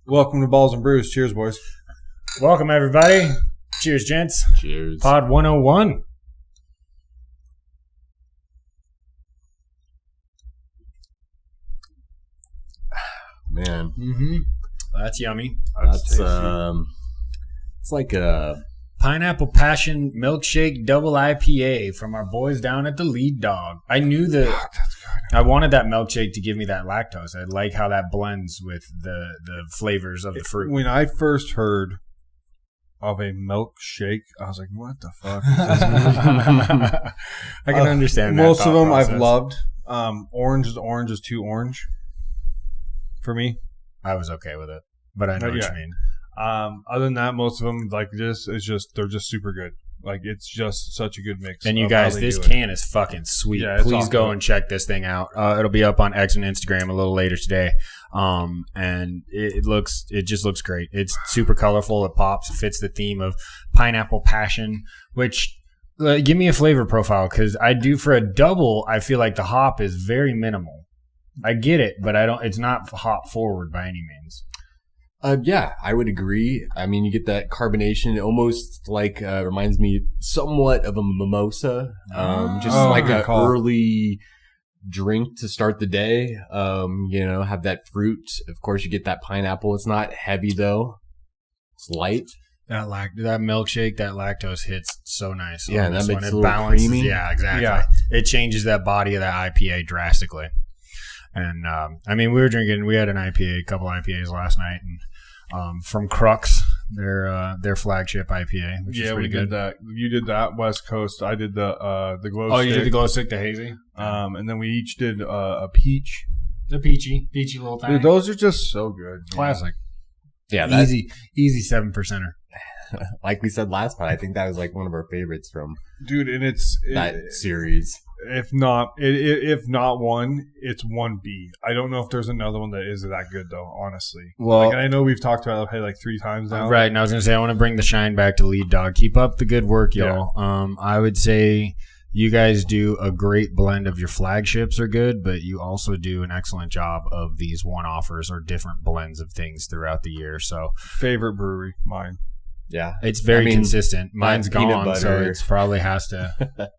Welcome to Balls and Brews. Cheers, boys. Welcome, everybody. Cheers, gents. Cheers. Pod 101. Man. Mm-hmm. That's yummy. That's it's like a Pineapple Passion Milkshake Double IPA from our boys down at the Lead Dog. I knew that I wanted that milkshake to give me that lactose. I like how that blends with the flavors of the fruit. When I first heard of a milkshake, I was like, what the fuck is this? I can understand that. Most of them process. I've loved. Orange is too orange for me. I was okay with it, but I know what you mean. Other than that, most of them they're just super good. Like, it's just such a good mix. And you guys, this can is fucking sweet. Yeah, Please awesome. go and check this thing out. It'll be up on X and Instagram a little later today. And it just looks great. It's super colorful. It pops. It fits the theme of Pineapple Passion, which give me a flavor profile, because I do for a double. I feel like the hop is very minimal. I get it, but it's not hop forward by any means. Yeah, I would agree. I mean, you get that carbonation. It almost like reminds me somewhat of a mimosa. Like an early drink to start the day. Have that fruit. Of course, you get that pineapple. It's not heavy though. It's light. That milkshake, that lactose hits so nice. Yeah, and that makes it a little creamy. Yeah, exactly. Yeah. It changes that body of that IPA drastically. And we had an IPA, a couple IPAs last night, and from Crux, their flagship IPA, which is pretty good. Did that. You did that West Coast. I did the glow stick. Oh, you did the glow stick, the hazy? And then we each did a peach. The peachy little thing. Dude, those are just so good. Classic. Yeah, Easy 7%er. Like we said last time, I think that was like one of our favorites from that series. If not one, it's 1B. I don't know if there's another one that is that good though, honestly. Well, and I know we've talked about it like 3 times now. Right, and I was going to say, I want to bring the shine back to Lead Dog. Keep up the good work, y'all. Yeah. I would say you guys do a great blend of your flagships are good, but you also do an excellent job of these one-offers or different blends of things throughout the year. So, favorite brewery, mine. Yeah. It's very consistent. Mine's gone, so it probably has to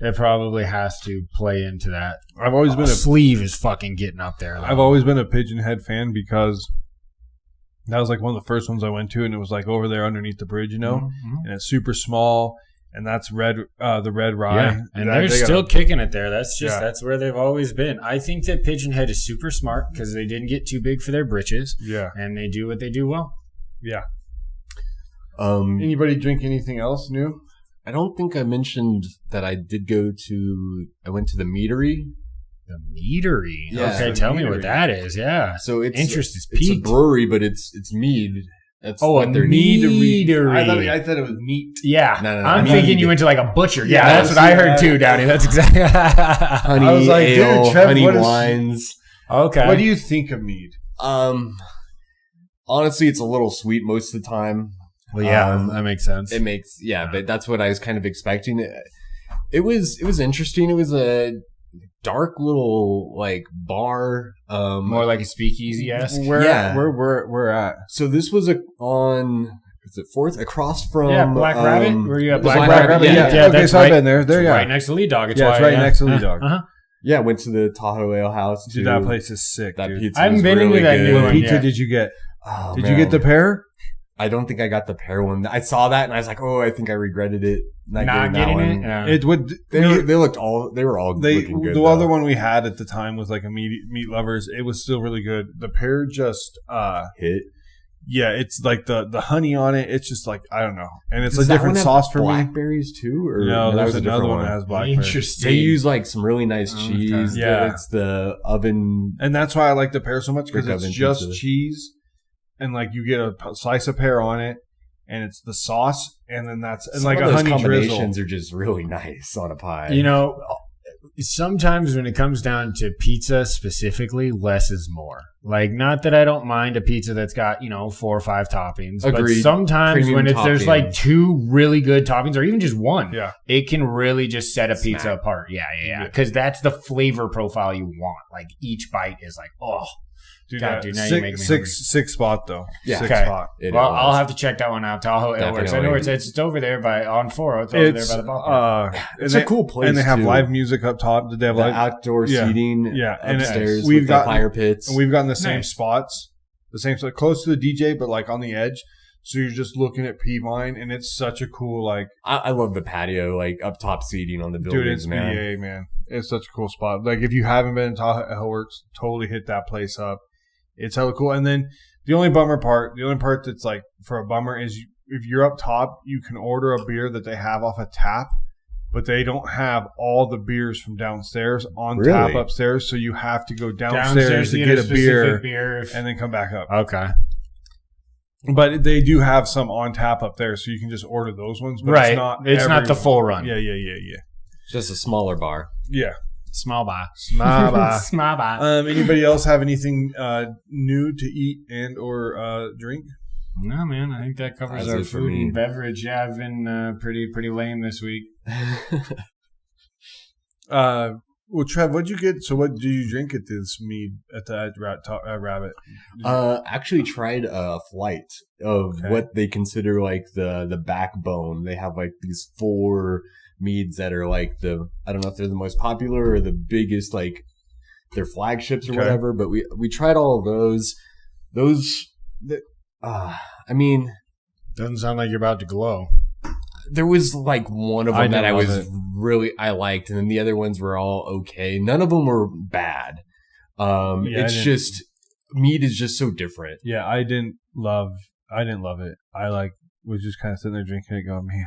it probably has to play into that. I've always been sleeve is fucking getting up there, though. I've always been a Pigeon Head fan because that was like one of the first ones I went to, and it was like over there underneath the bridge, and it's super small, and that's the red rye. Yeah, and they're still kicking it there. That's where they've always been. I think that Pigeon Head is super smart because they didn't get too big for their britches. Yeah, and they do what they do well. Yeah. Anybody drink anything else new? I don't think I mentioned that I went to the Meadery. The Meadery? Yeah. Okay, tell me what that is. Yeah. So interest is peaked. It's a brewery, but it's Mead. That's what their Meadery. I thought it was meat. Yeah. No, I'm thinking you went to like a butcher. Yeah, that's what I heard too, Downey. That's exactly. Honey, I was like, ale, dude, Trev, honey wines. Okay. What do you think of Mead? Honestly, it's a little sweet most of the time. Well, yeah, that makes sense. It makes, but that's what I was kind of expecting. It was interesting. It was a dark little like bar, more like a speakeasy-esque. Where we're at. So this was is it 4th across from Black Rabbit? Were you at Black Rabbit? Yeah. Okay, so I've been there. There, right next to Lead Dog. It's right next to Lead Dog. Yeah, went to the Tahoe Ale House. Dude, that place is sick. That dude. pizza. I haven't been into that new one. What pizza did you get? Oh, did you get the pear? I don't think I got the pear one. I saw that and I was like, oh, I think I regretted it. Not getting it. Yeah. They were all looking good. The other one we had at the time was like a meat lovers. It was still really good. The pear just hit. Yeah, it's like the honey on it. It's just like, I don't know, and it's a different sauce for me. Blackberries too, or no? There's another one that has blackberries. Interesting. They use like some really nice cheese. Okay. Yeah, it's the oven, and that's why I like the pear so much because it's just pizza. Cheese. And like you get a slice of pear on it, and it's the sauce, and then like a honey combinations drizzle. Are just really nice on a pie. You know, sometimes when it comes down to pizza specifically, less is more. Like, not that I don't mind a pizza that's got 4 or 5 toppings, Agreed. But sometimes Premium when there's like 2 really good toppings, or even just one, it can really just set a pizza apart. Yeah, because that's the flavor profile you want. Like each bite is like, oh. Dude, God, dude, now you make me six spot though. Yeah. Six Okay. spot. Well, I'll have to check that one out. How it works. I know it's over there on 4. It's over there by the ball. It's a cool place, and they have too. live music up top. Did they have outdoor seating? Yeah, and upstairs we've with got the fire pits. And we've gotten the same spots, close to the DJ, but like on the edge. So you're just looking at Peavine, and it's such a cool like. I love the patio, like up top seating on the buildings, dude, it's man. PGA, man. It's such a cool spot. Like if you haven't been in Tahoe Hellworks, totally hit that place up. It's hella cool. And then the only part that's like for a bummer is if you're up top, you can order a beer that they have off a tap, but they don't have all the beers from downstairs on tap upstairs. So you have to go downstairs to get a beer and then come back up. Okay. But they do have some on tap up there, so you can just order those ones. But right. It's not the full run. Yeah. It's just a smaller bar. Yeah. Small bar. Small bar. Anybody else have anything new to eat and or drink? No, man. I think that covers our food and beverage. Yeah, I've been pretty lame this week. Well, Trev, what'd you get? So, what did you drink at this Mead at the Rabbit? Actually, tried a flight of what they consider like the backbone. They have like these 4 Meads that are like I don't know if they're the most popular or the biggest, like their flagships or whatever. But we tried all of those. I mean, doesn't sound like you're about to glow. There was like one of them that I liked, and then the other ones were all okay. None of them were bad. It's just Mead is just so different. Yeah, I didn't love it. I was just kind of sitting there drinking it, going, man,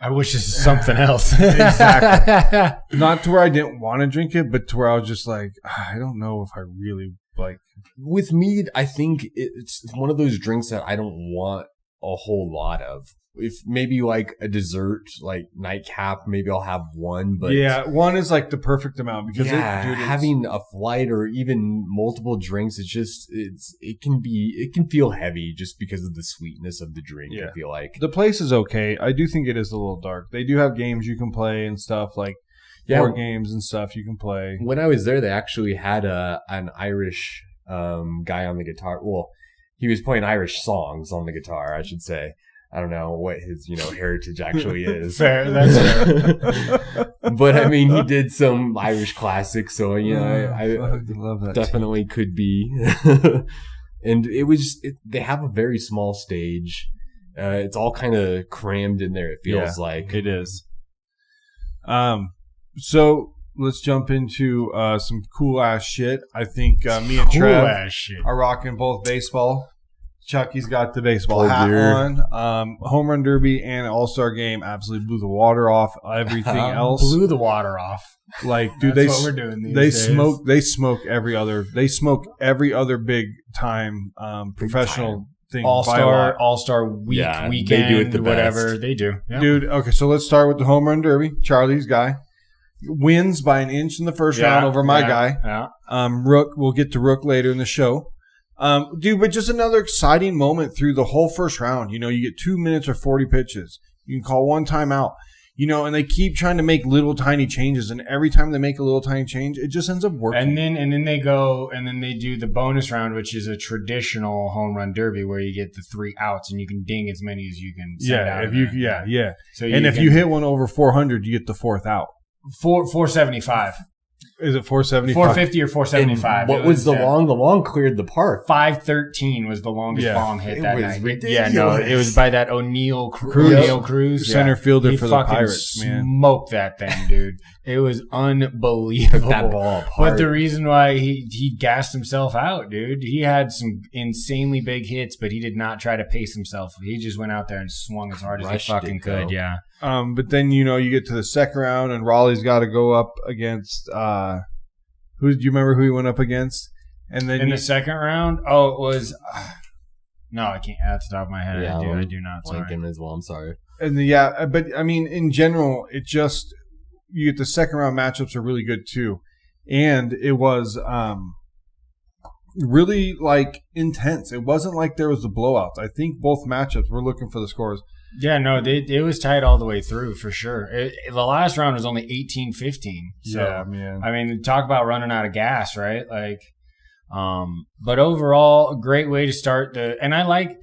I wish this was something else. Exactly. Not to where I didn't want to drink it, but to where I was just like, I don't know if I really like. With Mead, I think it's one of those drinks that I don't want a whole lot of. If maybe like a dessert, like nightcap, maybe I'll have one. But yeah, one is like the perfect amount because having a flight or even multiple drinks, it can feel heavy just because of the sweetness of the drink. Yeah. I feel like the place is okay. I do think it is a little dark. They do have games you can play and stuff like board games and stuff you can play. When I was there, they actually had an Irish guy on the guitar. Well, he was playing Irish songs on the guitar, I should say. I don't know what his, heritage actually is. Fair, that's fair. But I mean, he did some Irish classics, so I love that definitely could be. And they have a very small stage. It's all kind of crammed in there. It feels like it is. So let's jump into some cool ass shit. I think me and Trev are rocking both baseball. Chucky's got the baseball hat on. Home Run Derby and All-Star Game absolutely blew the water off everything else. Blew the water off. Like, dude, that's what we're doing these days. They smoke every other big time professional thing. All-Star weekend, they do it the whatever best. They do. Yeah. Dude, okay, so let's start with the Home Run Derby. Charlie's guy wins by an inch in the first round over my guy. Yeah. Rook, we'll get to Rook later in the show. Dude, but just another exciting moment through the whole first round. You get 2 minutes or 40 pitches. You can call one timeout. And they keep trying to make little tiny changes, and every time they make a little tiny change, it just ends up working. And then they go and then they do the bonus round, which is a traditional home run derby where you get the 3 outs and you can ding as many as you can send out. So if you hit one over 400, you get the 4th out. 475. Is it 475? 450 or 475. What was the long? The long cleared the park. 513 was the longest bomb hit that night. Ridiculous. Yeah, no, it was by that O'Neill Cruz. Center fielder for the Pirates, man. Smoked that thing, dude. It was unbelievable. That ball apart. But the reason why he gassed himself out, dude, he had some insanely big hits, but he did not try to pace himself. He just went out there and swung as hard as he fucking could. Yeah. But then you get to the second round, and Raleigh's got to go up against who? Do you remember who he went up against? And then in the second round, it was no, I can't. At the top of my head, yeah, I do not. Blanking as well. I'm sorry. And but I mean, in general, it just you get the second round matchups are really good too, and it was really like intense. It wasn't like there was the blowouts. I think both matchups were looking for the scores. Yeah, no, it was tight all the way through for sure. The last round was only 18-15. So, yeah, man. I mean, talk about running out of gas, right? Like, But overall, a great way to start and I like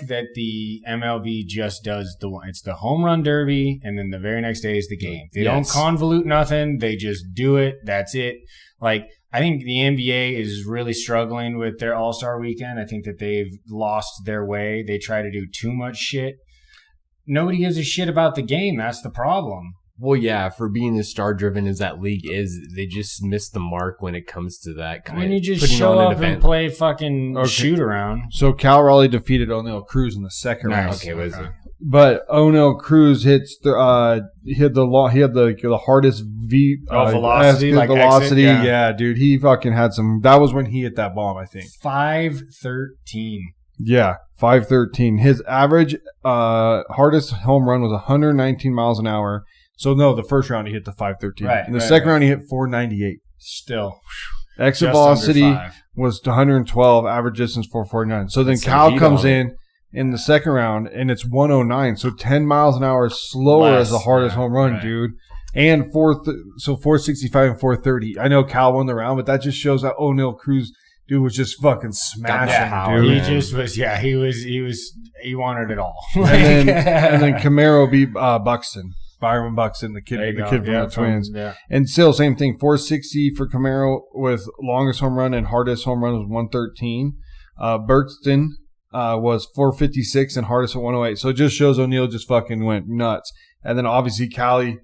that the MLB just does it's the home run derby, and then the very next day is the game. They don't convolute nothing. They just do it. That's it. Like, I think the NBA is really struggling with their All-Star weekend. I think that they've lost their way. They try to do too much shit. Nobody gives a shit about the game. That's the problem. Well, yeah, for being as star-driven as that league is, they just miss the mark when it comes to that kind of. When you just show up and play fucking shoot around. So Cal Raleigh defeated O'Neal Cruz in the second round. Okay, what is it? But O'Neal Cruz hits he had the hardest velocity, velocity. Exit, yeah, dude, he fucking had some. That was when he hit that bomb, I think. 513. Yeah, 513. His average hardest home run was 119 miles an hour. So, no, the first round he hit the 513. Right, in the second round, he hit 498. Still. Exit velocity was 112, average distance 449. So then Cal comes in the second round, and it's 109. So 10 miles an hour slower as the hardest home run, dude. And 465 and 430. I know Cal won the round, but that just shows that O'Neal Cruz, dude, was just fucking smashing, dude. He just was, he wanted it all. And then Camaro beat Byron Buxton, the kid from the Twins. Yeah. And still, same thing, 460 for Camaro with longest home run and hardest home run was 113. Buxton was 456 and hardest at 108. So it just shows O'Neal just fucking went nuts. And then obviously Cal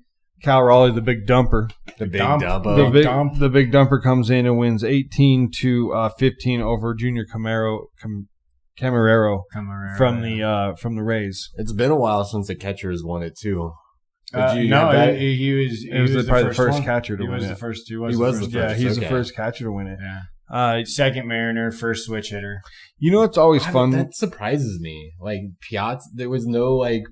Raleigh, the big dumper. The big dumper comes in and wins 18-15 over Junior Camarero from the Rays. It's been a while since the catcher has won it too. He was probably the first catcher to win it. He was the first. Yeah, he's the first catcher to win it. Yeah. Second Mariner, first switch hitter. You know what's always fun? That surprises me. Like Piazza, there was no like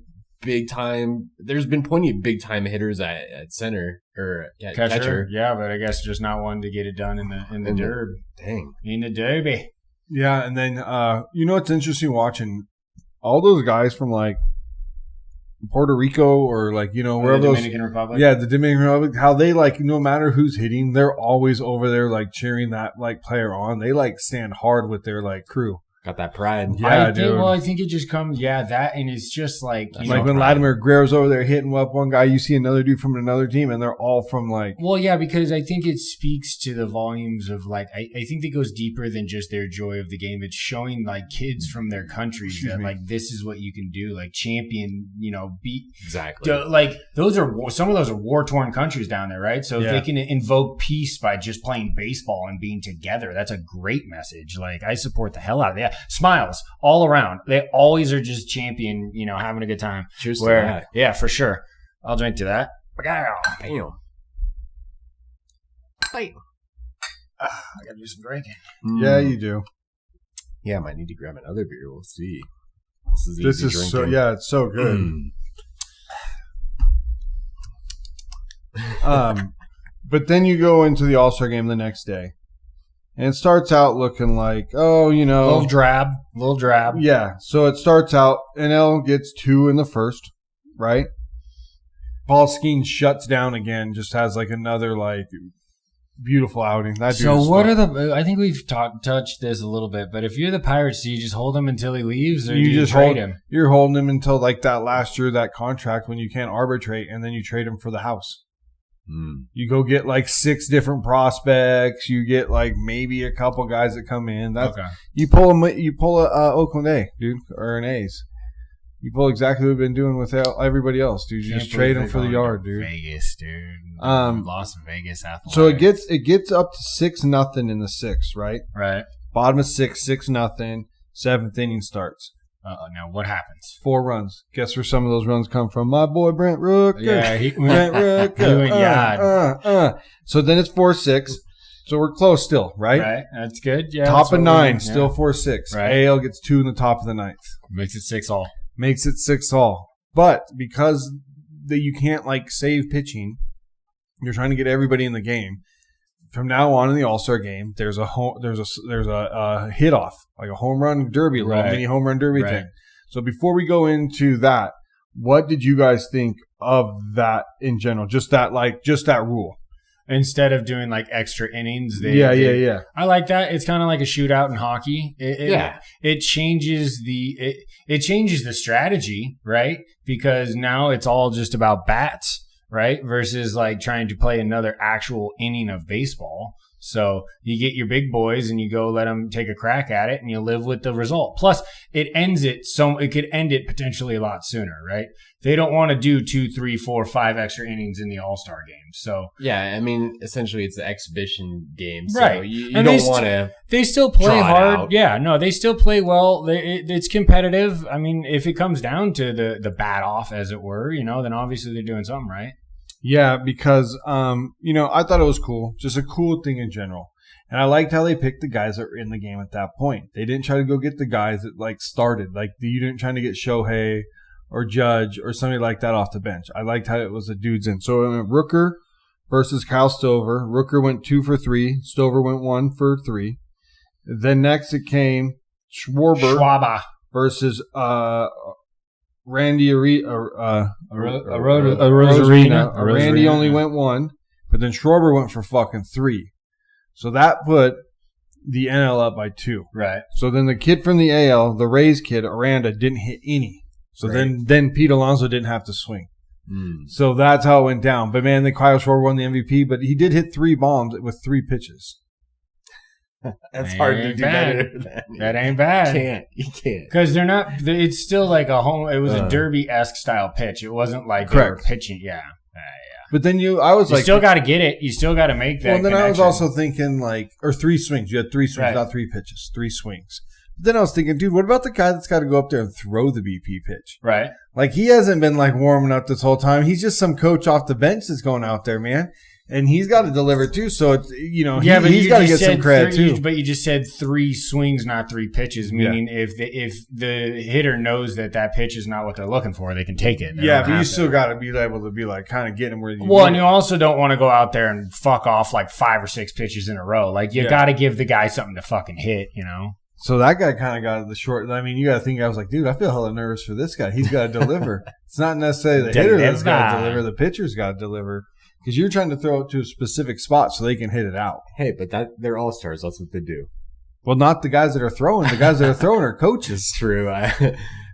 big time. There's been plenty of big time hitters at center or catcher. Yeah, but I guess just not one to get it done in the derb. In the derby. Yeah, and then you know what's interesting watching all those guys from like Puerto Rico or like, you know, wherever the Dominican Republic. Yeah, the Dominican Republic. How they like, no matter who's hitting, they're always over there like cheering that like player on. They like stand hard with their like crew. Got that pride. Yeah, dude. I think it just comes, that, and it's just like... Like when Vladimir Guerrero's over there hitting up one guy, you see another dude from another team, and they're all from like... Well, yeah, because I think it speaks to the volumes of like... I think it goes deeper than just their joy of the game. It's showing like kids from their countries that like this is what you can do. Like champion, beat... Exactly. Like some of those are war-torn countries down there, right? So if they can invoke peace by just playing baseball and being together, that's a great message. Like I support the hell out of that. Smiles all around. They always are just champion, having a good time. Cheers to that. Yeah, for sure. I'll drink to that. Bam. I gotta do some drinking. Yeah, you do. Yeah, I might need to grab another beer. We'll see. This is so, it's so good. But then you go into the All-Star game the next day. And it starts out looking like, a little drab. Yeah. So it starts out, NL gets 2 in the first, right? Paul Skeens shuts down again, just has like another like beautiful outing. That so what are I think we've touched this a little bit, but if you're the Pirates, do you just hold him until he leaves, or do you just trade him? You're holding him until like that last year, that contract when you can't arbitrate, and then you trade him for the house. You go get like 6 different prospects. You get like maybe a couple guys that come in. That's okay. You pull a Oakland A, dude, or an A's. You pull exactly what we've been doing with everybody else, dude. You just trade them for the yard, dude. Vegas, dude. Las Vegas Athletics. So it gets up to 6-0 in the 6th, right? Right. Bottom of 6-0. 7th inning starts. Now what happens? 4 runs. Guess where some of those runs come from? My boy Brent Rooker. Yeah, Brent Rooker. So then it's 4-6. So we're close still, right? Right. That's good. Yeah. Top of 9, still 4-6. Right. AL gets 2 in the top of the 9th. Makes it 6-all. Makes it 6-all. But because you can't like save pitching, you're trying to get everybody in the game. From now on in the All-Star game, there's a hit off, like a home run derby, a little mini home run derby thing. So before we go into that, what did you guys think of that in general? Just that rule. instead of doing like extra innings. Yeah. I like that. It's kind of like a shootout in hockey. It changes it changes the strategy, right? Because now it's all just about bats, right? Versus like trying to play another actual inning of baseball. So you get your big boys and you go let them take a crack at it and you live with the result. Plus it could end it potentially a lot sooner, right? They don't want to do 2, 3, 4, 5 extra innings in the All-Star game. So yeah, I mean, essentially it's an exhibition game. So right. you don't want to. They still play hard. Out. Yeah, no, they still play well. It's competitive. I mean, if it comes down to the bat off, as it were, then obviously they're doing something right. Yeah, because, I thought it was cool. Just a cool thing in general. And I liked how they picked the guys that were in the game at that point. They didn't try to go get the guys that, like, started. Like, you didn't try to get Shohei or Judge or somebody like that off the bench. I liked how it was the dudes in. So, it went Rooker versus Kyle Stover. Rooker went 2 for 3. Stover went 1 for 3. Then next it came Schwarber versus Randy Arozarena. Randy only went 1, but then Schwarber went for fucking 3. So that put the NL up by 2. Right. So then the kid from the AL, the Rays kid, Aranda, didn't hit any. So then Pete Alonso didn't have to swing. So that's how it went down. But man, then Kyle Schwarber won the MVP, but he did hit 3 bombs with 3 pitches. That's hard to do better than that ain't bad. You can't. Because they're not. It's still like a home. It was a derby-esque style pitch. It wasn't like they were pitching. Yeah. But then you still got to get it. You still got to make that. Well, then connection. I was also thinking or 3 swings. You had 3 swings, not 3 pitches. 3 swings. But then I was thinking, dude, what about the guy that's got to go up there and throw the BP pitch? Right. Like he hasn't been like warming up this whole time. He's just some coach off the bench that's going out there, man. And he's got to deliver too, so it's he's got to get some credit too. But you just said 3 swings, not 3 pitches. Meaning, if the hitter knows that pitch is not what they're looking for, they can take it. But you still got to be able to be like kind of getting where you. Well, and you also don't want to go out there and fuck off like 5 or 6 pitches in a row. Like you got to give the guy something to fucking hit, So that guy kind of got the short. I mean, you got to think. I was like, dude, I feel hella nervous for this guy. He's got to deliver. It's not necessarily the hitter that's got to deliver. The pitcher's got to deliver. Because you're trying to throw it to a specific spot so they can hit it out. Hey, but they're all-stars. That's what they do. Well, not the guys that are throwing. The guys that are throwing are coaches. True. A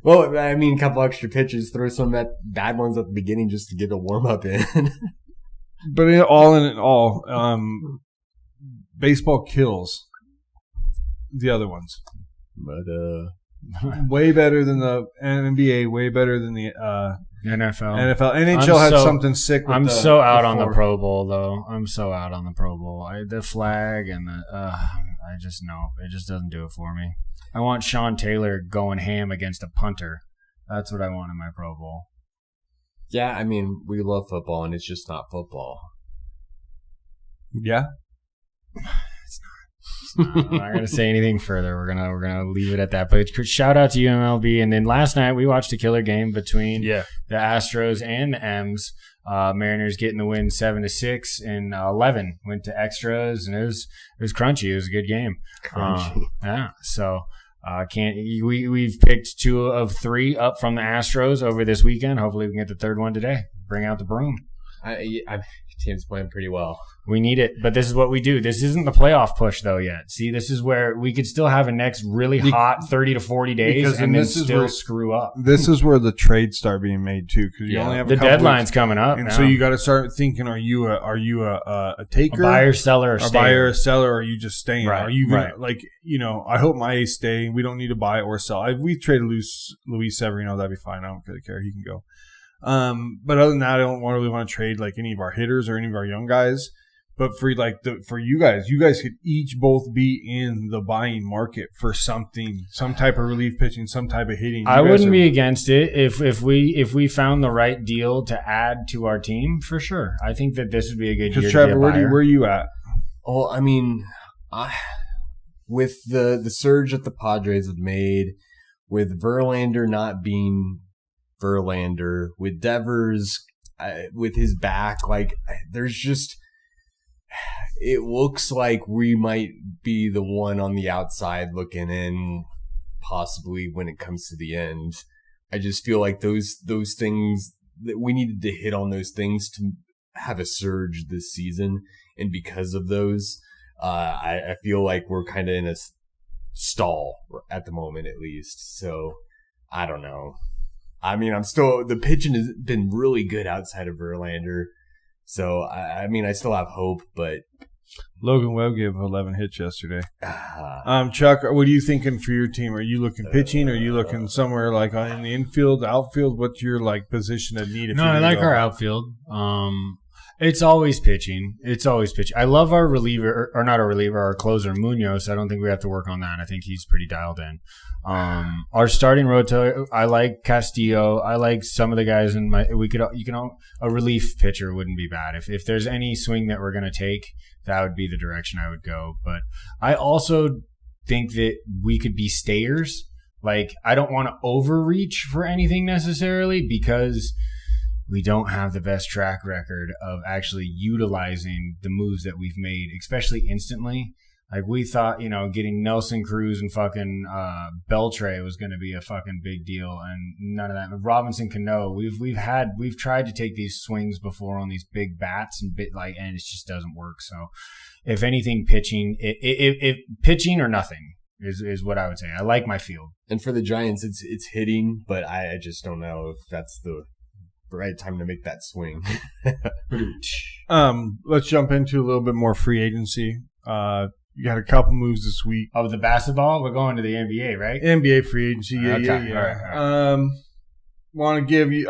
couple extra pitches, throw some bad ones at the beginning just to get a warm-up in. But in all, baseball kills the other ones. But way better than the NBA, way better than the NFL. NHL had something sick with I'm so out on the Pro Bowl, though. I'm so out on the Pro Bowl. The flag and I just know. It just doesn't do it for me. I want Sean Taylor going ham against a punter. That's what I want in my Pro Bowl. Yeah, I mean, we love football, and it's just not football. Yeah. I'm not going to say anything further. We're gonna leave it at that. But shout out to MLB. And then last night we watched a killer game between the Astros and the M's. Mariners getting the win 7-6, and 11 went to extras, and it was crunchy. It was a good game. So we've picked 2 of 3 up from the Astros over this weekend. Hopefully we can get the 3rd one today. Bring out the broom. Team's playing pretty well. We need it, but this is what we do. This isn't the playoff push, though, yet. See, this is where we could still have a next really hot 30 to 40 days and then still screw up. This is where the trades start being made, too, because you only have the deadline's coming up and now. So you got to start thinking, are you a taker? A buyer, seller, or buyer, or seller, or are you just staying? Right. Are you gonna, I hope my A's stay. We don't need to buy or sell. We traded Luis Severino. That'd be fine. I don't really care. He can go. But other than that, I don't really want to trade like any of our hitters or any of our young guys. But for you guys could each both be in the buying market for something, some type of relief pitching, some type of hitting. I wouldn't be against it if we found the right deal to add to our team, for sure. I think that this would be a good year. Because Trevor, where are you at? Well, I mean, with the surge that the Padres have made, with Verlander not being Verlander, with Devers with his back, there's just. It looks like we might be the one on the outside looking in, possibly when it comes to the end. I just feel like those things that we needed to hit on those things to have a surge this season. and because of those, I feel like we're kind of in a stall at the moment, at least. So I don't know. I mean, the pitching has been really good outside of Verlander. So I mean, I still have hope, but Logan Webb gave 11 hits yesterday. Chuck, what are you thinking for your team? Are you looking pitching? Or are you looking somewhere like in the infield, outfield? What's your position of need? No, I like our outfield. It's always pitching. I love our reliever, or not our reliever, our closer, Munoz. I don't think we have to work on that. I think he's pretty dialed in. Our starting roto, I like Castillo. I like some of the guys in a relief pitcher wouldn't be bad. If there's any swing that we're going to take, that would be the direction I would go. But I also think that we could be stayers. Like, I don't want to overreach for anything necessarily because we don't have the best track record of actually utilizing the moves that we've made, especially instantly. Like, we thought, getting Nelson Cruz and fucking Beltre was going to be a fucking big deal, and none of that. Robinson Cano, we've tried to take these swings before on these big bats and and it just doesn't work. So, if anything, pitching, if pitching or nothing is what I would say. I like my field. And for the Giants, it's hitting, but I just don't know if that's the right time to make that swing. Let's jump into a little bit more free agency. You got a couple moves this week. Of the basketball? We're going to the NBA, right? NBA free agency, yeah. All right.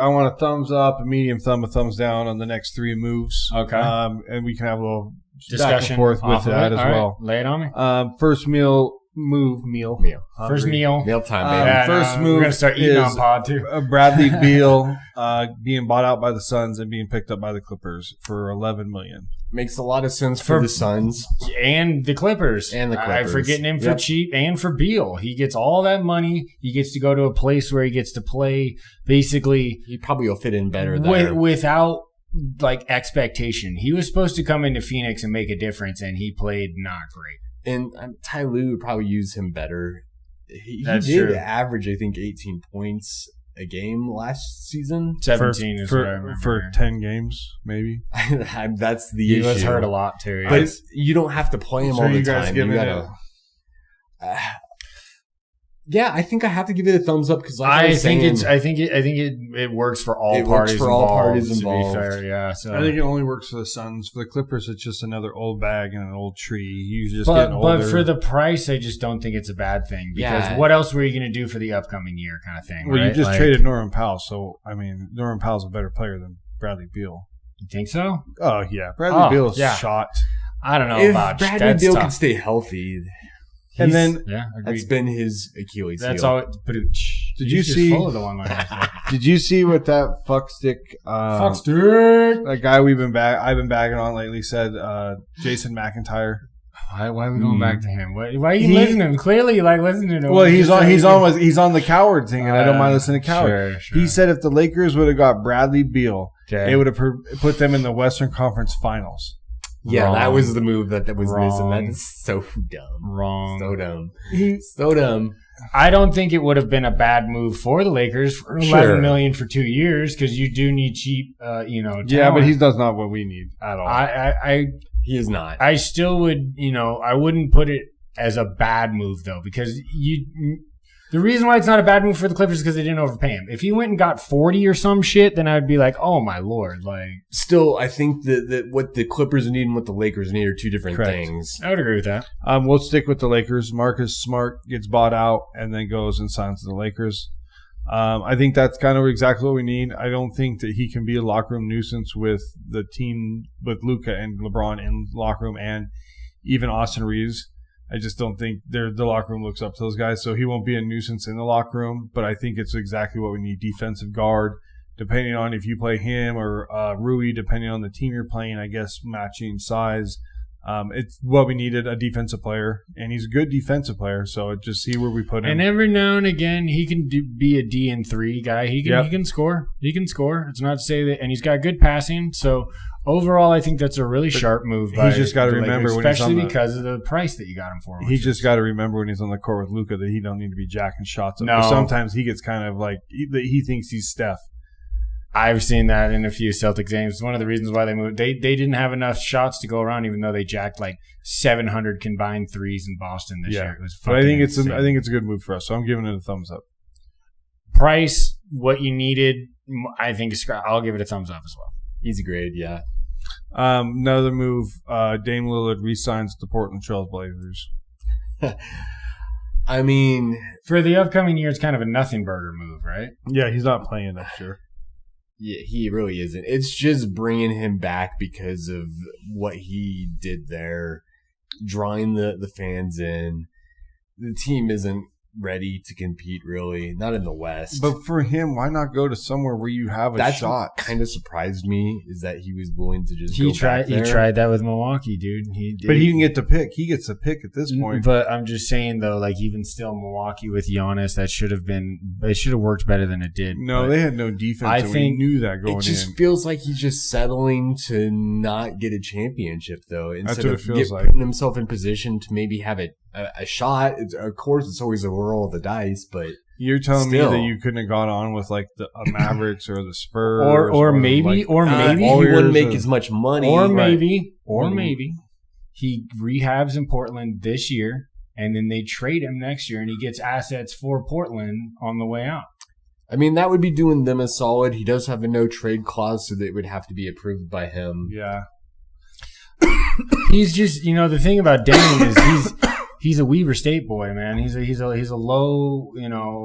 I want a thumbs up, a medium thumb, a thumbs down on the next 3 moves. Okay. And we can have a little discussion back and forth with that as well. Right. Lay it on me. First meal. First meal. Meal time, baby. First move. We're going to start eating on pod, too. Bradley Beal being bought out by the Suns and being picked up by the Clippers for $11 million. Makes a lot of sense for the Suns. And the Clippers. For getting him for cheap and for Beal. He gets all that money. He gets to go to a place where he gets to play basically. He probably will fit in better there. Without expectation. He was supposed to come into Phoenix and make a difference, and he played not great. And Ty Lue would probably use him better. He did true. average, I think, 18 points a game last season. 17 is what I remember. For 10 games, maybe. That's the issue. He was hurt a lot, too. But you don't have to play him all the time. You gotta. Yeah, I think I have to give it a thumbs up because I think it works for all parties involved. To be fair, yeah. So I think it only works for the Suns. For the Clippers, it's just another old bag and an old tree. He's just getting older. But for the price, I just don't think it's a bad thing because what else were you going to do for the upcoming year, kind of thing? Well, right? You just traded Norman Powell, so I mean, Norman Powell's a better player than Bradley Beal. You think so? Oh yeah, Bradley Beal is shot. I don't know if about Bradley Beal can stay healthy. And then that's been his Achilles heel. That's all. Did you see? Did you see what that fuckstick? That guy I've been bagging on lately said Jason McIntyre. Why are we going back to him? Why are you listening to him? Clearly, you like listening to him. Well, he's on the Coward thing, and I don't mind listening to Coward. Sure. He said if the Lakers would have got Bradley Beal, they would have put them in the Western Conference Finals. Yeah, Wrong. That was the move that was Wrong. missing. That is so dumb. Wrong. So dumb. So dumb. I don't think it would have been a bad move for the Lakers for $11 million for 2 years because you do need cheap, talent. Yeah, but that's not what we need at all. He is not. I still would, I wouldn't put it as a bad move though because the reason why it's not a bad move for the Clippers is because they didn't overpay him. If he went and got 40 or some shit, then I'd be like, oh my Lord. Still, I think that what the Clippers need and what the Lakers need are two different things. I would agree with that. We'll stick with the Lakers. Marcus Smart gets bought out and then goes and signs to the Lakers. I think that's kind of exactly what we need. I don't think that he can be a locker room nuisance with the team, with Luka and LeBron in the locker room and even Austin Reeves. I just don't think the locker room looks up to those guys, so he won't be a nuisance in the locker room. But I think it's exactly what we need: defensive guard, depending on if you play him or Rui, depending on the team you're playing. I guess matching size. It's what we needed: a defensive player, and he's a good defensive player. So just see where we put him. And every now and again, he can be a D&3 guy. He can score. He can score. It's not to say that, and he's got good passing. So. Overall, I think that's a really sharp move. He's just got to remember, especially because of the price that you got him for. He's just got to remember when he's on the court with Luka that he don't need to be jacking shots up. No. Sometimes he gets kind of like he thinks he's Steph. I've seen that in a few Celtics games. It's one of the reasons why they moved. They didn't have enough shots to go around, even though they jacked like 700 combined threes in Boston this year. It was fucking insane. I think it's a good move for us. So I'm giving it a thumbs up. Price, what you needed, I think I'll give it a thumbs up as well. Easy grade, yeah. Another move, Dame Lillard re-signs the Portland Trail Blazers. I mean, for the upcoming year, it's kind of a nothing burger move, right? Yeah, he's not playing next year. Yeah, he really isn't. It's just bringing him back because of what he did there, drawing the fans in. The team isn't ready to compete, really. Not in the West. But for him, why not go to somewhere where you have a shot? That kind of surprised me, is that he was willing to just go back there. He tried that with Milwaukee, dude. He did. But he didn't get the pick. He gets the pick at this point. But I'm just saying, though, like even still, Milwaukee with Giannis, it should have worked better than it did. No, they had no defense. I think we knew that going in. It just feels like he's just settling to not get a championship, though. Instead of putting himself in position to maybe have a shot. Of course, it's always a roll of the dice, but you're telling me that you couldn't have gone on with like the Mavericks or the Spurs, or maybe he wouldn't make as much money, or maybe he rehabs in Portland this year, and then they trade him next year, and he gets assets for Portland on the way out. I mean, that would be doing them a solid. He does have a no trade clause, so that it would have to be approved by him. Yeah, he's just the thing about Dame is he's a Weaver State boy, man. He's a low,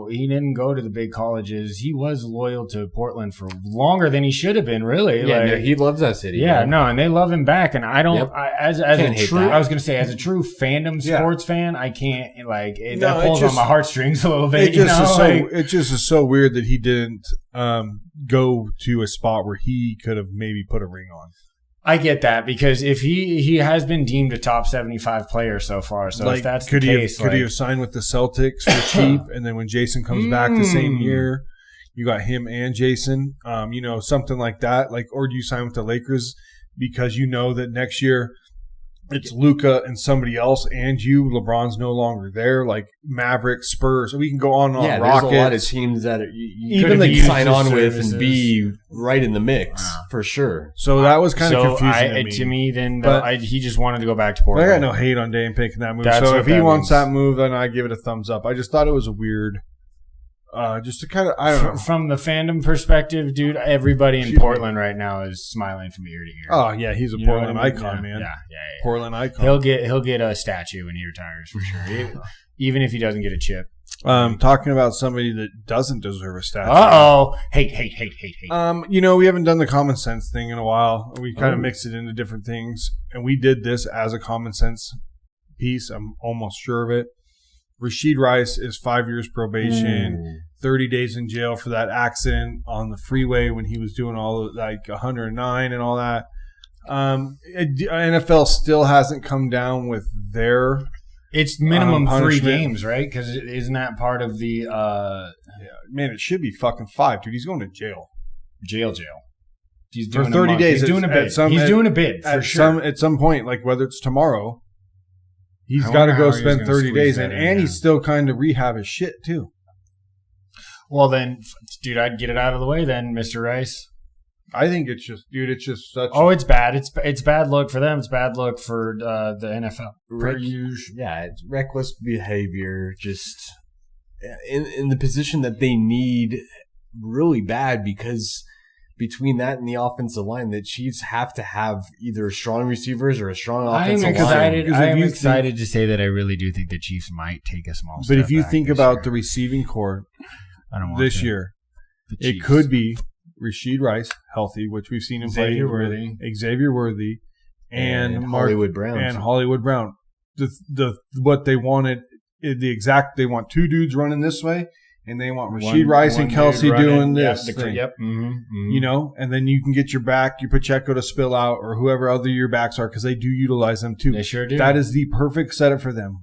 he didn't go to the big colleges. He was loyal to Portland for longer than he should have been, really. Yeah, no, he loves that city. Yeah, no, and they love him back. And I don't, as a true fandom sports fan, I can't that pulls on my heartstrings a little bit. It just is so weird that he didn't go to a spot where he could have maybe put a ring on. I get that, because if he has been deemed a top 75 player so far, so if that's the case, could he have signed with the Celtics for cheap, and then when Jason comes back the same year, you got him and Jason, something like that, or do you sign with the Lakers because you know that next year it's Luka and somebody else, and LeBron's no longer there, like Mavericks, Spurs. So we can go on. Yeah, Rockets. There's a lot of teams that you even that you sign on with and be right in the mix for sure. So that was kind of confusing to me. Then he just wanted to go back to Portland. I got no hate on Dame picking that move. So if he wants that move, then I give it a thumbs up. I just thought it was a weird. Just to kind of, I don't know. From the fandom perspective, dude, everybody in Portland right now is smiling from ear to ear. Oh yeah, he's a Portland icon, man. Yeah. Portland icon. He'll get a statue when he retires for sure, even if he doesn't get a chip. Talking about somebody that doesn't deserve a statue. Hate. We haven't done the common sense thing in a while. We kind of mixed it into different things, and we did this as a common sense piece. I'm almost sure of it. Rasheed Rice is 5 years probation, 30 days in jail for that accident on the freeway when he was doing all of, 109 and all that. NFL still hasn't come down with their It's minimum 3 games, right? Because isn't that part of the man, it should be fucking 5, dude. He's going to jail. Jail. He's doing for 30 days. He's doing a bid. He's doing a bid for sure. At some point, whether it's tomorrow, he's got to go spend 30 days, and he's still kind of rehab his shit too. Well, then, dude, I'd get it out of the way then, Mr. Rice. I think it's just, dude, it's just such. It's bad. It's bad look for them. It's bad look for the NFL. It's reckless behavior. Just in the position that they need really bad, because between that and the offensive line, the Chiefs have to have either strong receivers or a strong offensive line. I am excited to say that I really do think the Chiefs might take a small step back. But if you think about the the receiving core this year, it could be Rasheed Rice, healthy, which we've seen him play. Xavier Worthy, and Hollywood Brown. And Hollywood Brown. What they wanted, they want 2 dudes running this way, and they want Rasheed Rice and Kelsey doing this thing. Yep. And then you can get your back, your Pacheco to spill out, or whoever other your backs are, because they do utilize them too. They sure do. That is the perfect setup for them,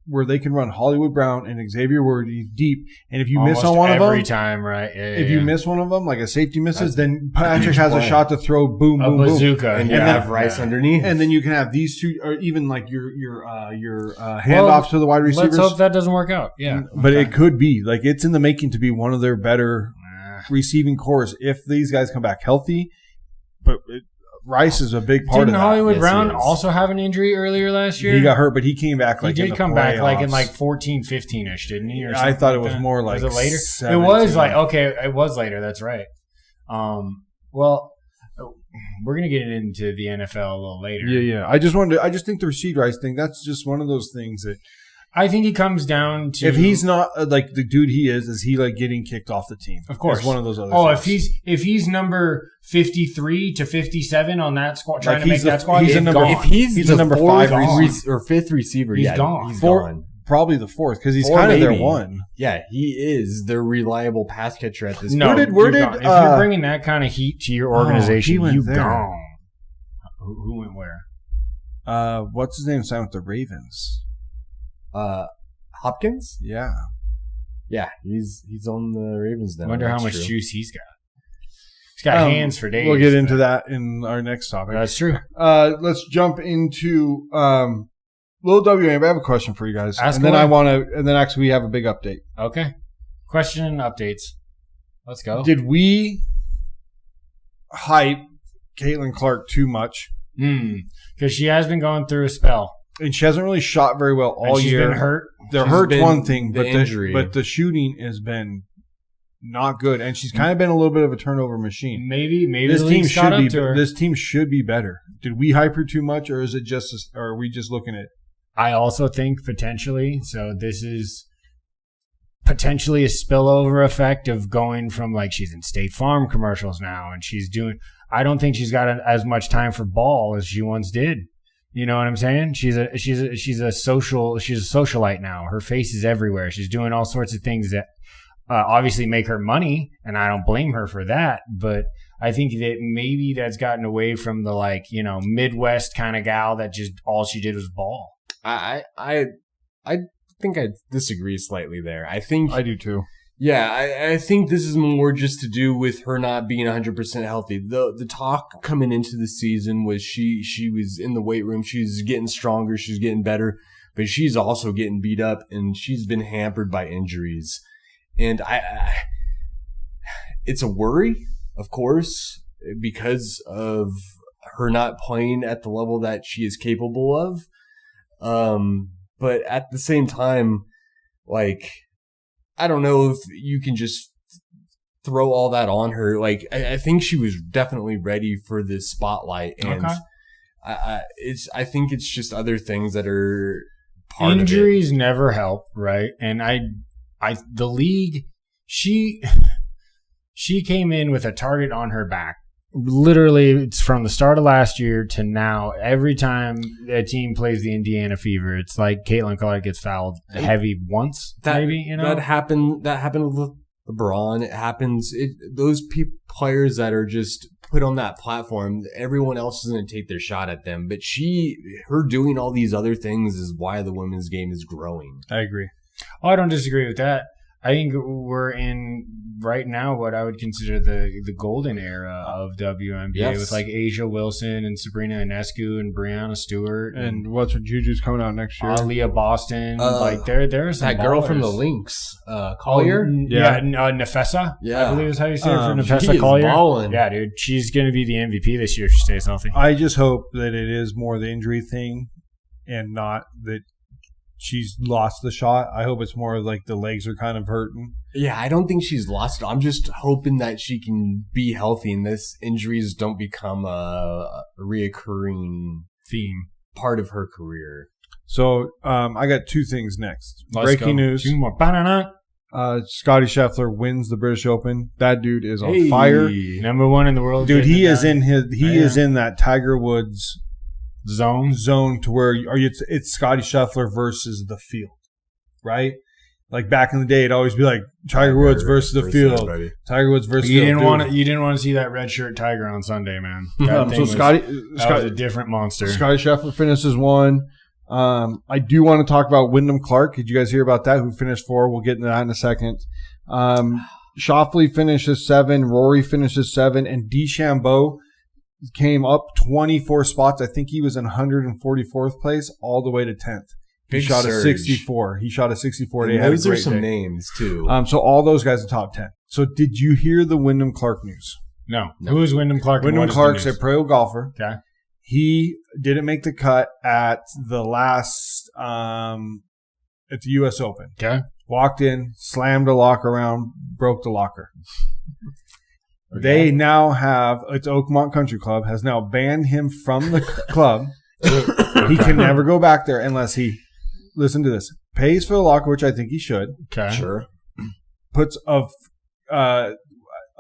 where they can run Hollywood Brown and Xavier Worthy deep. And if you miss on one of them, every time, right? If you miss one of them, like a safety misses, then Patrick has a shot to throw boom, bazooka, and you have Rice underneath, and then you can have these 2, or even like your handoffs to the wide receivers. Let's hope that doesn't work out. Yeah, but it could be it's in the making to be one of their better receiving cores if these guys come back healthy. But Rice is a big part of that. Didn't Hollywood Brown also have an injury earlier last year? He got hurt, but he came back he did come back like in like 14, 15-ish, didn't he? I thought it was more like was it later? 17. It was like, okay, it was later. That's right. Well, we're going to get into the NFL a little later. Yeah. I just think the Rashid Rice thing, that's just one of those things that I think it comes down to if he's not like the dude he is he like getting kicked off the team? Of course, it's one of those other. Oh, things. if he's number 53 to 57 on that squad, trying to make that squad, he's a number. Gone. If he's a number 5 or 5th receiver, he's gone. He's gone. Probably the 4th because he's kind of their one. Yeah, he is their reliable pass catcher at this point. Where did if you're bringing that kind of heat to your organization, you gone. Who went where? What's his name? Signed with the Ravens. Hopkins? Yeah, he's on the Ravens now. I wonder how much juice he's got. He's got hands for days. We'll get into that in our next topic. That's true. Let's jump into little WNBA. I have a question for you guys, and then actually we have a big update. Okay, question and updates. Let's go. Did we hype Catlin Clark too much? Because she has been going through a spell. And she hasn't really shot very well all year. She's been hurt. The hurt's one thing, but the shooting has been not good, and she's kind of been a little bit of a turnover machine. Maybe this team should be. This team should be better. Did we hype her too much, or is it just? Or are we just looking at? I also think potentially. So this is potentially a spillover effect of going from like she's in State Farm commercials now, and she's doing. I don't think she's got as much time for ball as she once did. You know what I'm saying? She's a socialite now. Her face is everywhere. She's doing all sorts of things that obviously make her money, and I don't blame her for that. But I think that maybe that's gotten away from the Midwest kind of gal that just all she did was ball. I think I disagree slightly there. I do too. Yeah, I think this is more just to do with her not being 100% healthy. The talk coming into the season was she was in the weight room. She's getting stronger. She's getting better. But she's also getting beat up, and she's been hampered by injuries. And it's a worry, of course, because of her not playing at the level that she is capable of. But at the same time, I don't know if you can just throw all that on her. I think she was definitely ready for this spotlight, and I think it's just other things that are part of it. Injuries never help, right? And the league, she came in with a target on her back. Literally, it's from the start of last year to now. Every time a team plays the Indiana Fever, it's like Catlin Clark gets fouled heavy once, maybe. That happened with LeBron. It happens. Those players that are just put on that platform, everyone else is going to take their shot at them. But her doing all these other things is why the women's game is growing. I agree. Oh, I don't disagree with that. I think we're in right now what I would consider the golden era of WNBA with Asia Wilson and Sabrina Ionescu and Brianna Stewart and what's her Juju's coming out next year. Aaliyah Boston, there's some that girl ballers. From the Lynx, Collier, Nefessa, I believe is how you say it for Nefessa she Collier. Is balling. Yeah, dude, she's gonna be the MVP this year if she stays healthy. I just hope that it is more the injury thing and not that she's lost the shot. I hope it's more like the legs are kind of hurting. Yeah, I don't think she's lost it. I'm just hoping that she can be healthy and this injuries don't become a reoccurring theme part of her career. So I got two things next. Breaking news. Two more. Scotty Scheffler wins the British Open. That dude is on fire. Number one in the world. Dude, he is in that Tiger Woods zone to where it's Scotty Scheffler versus the field, right? Like back in the day, it'd always be like Tiger Woods versus the field. Everybody. Tiger Woods versus you the field. You didn't want to see that red shirt Tiger on Sunday, man. That was a different monster. Scotty Scheffler finishes 1. I do want to talk about Wyndham Clark. Did you guys hear about that? Who finished 4? We'll get into that in a second. Schauffele finishes 7. Rory finishes 7. And DeChambeau came up 24 spots. I think he was in 144th place all the way to 10th. He shot a 64. He shot a 64 today. Those are some names too. So all those guys in top 10. So did you hear the Wyndham Clark news? No. Who is Wyndham Clark? Wyndham Clark's a pro golfer. Okay. He didn't make the cut at the last at the U.S. Open. Okay. Walked in, slammed a locker around, broke the locker. Okay. They now have, it's Oakmont Country Club, has now banned him from the club. He can never go back there unless he, listen to this, pays for the locker, which I think he should. Okay. Sure. Puts a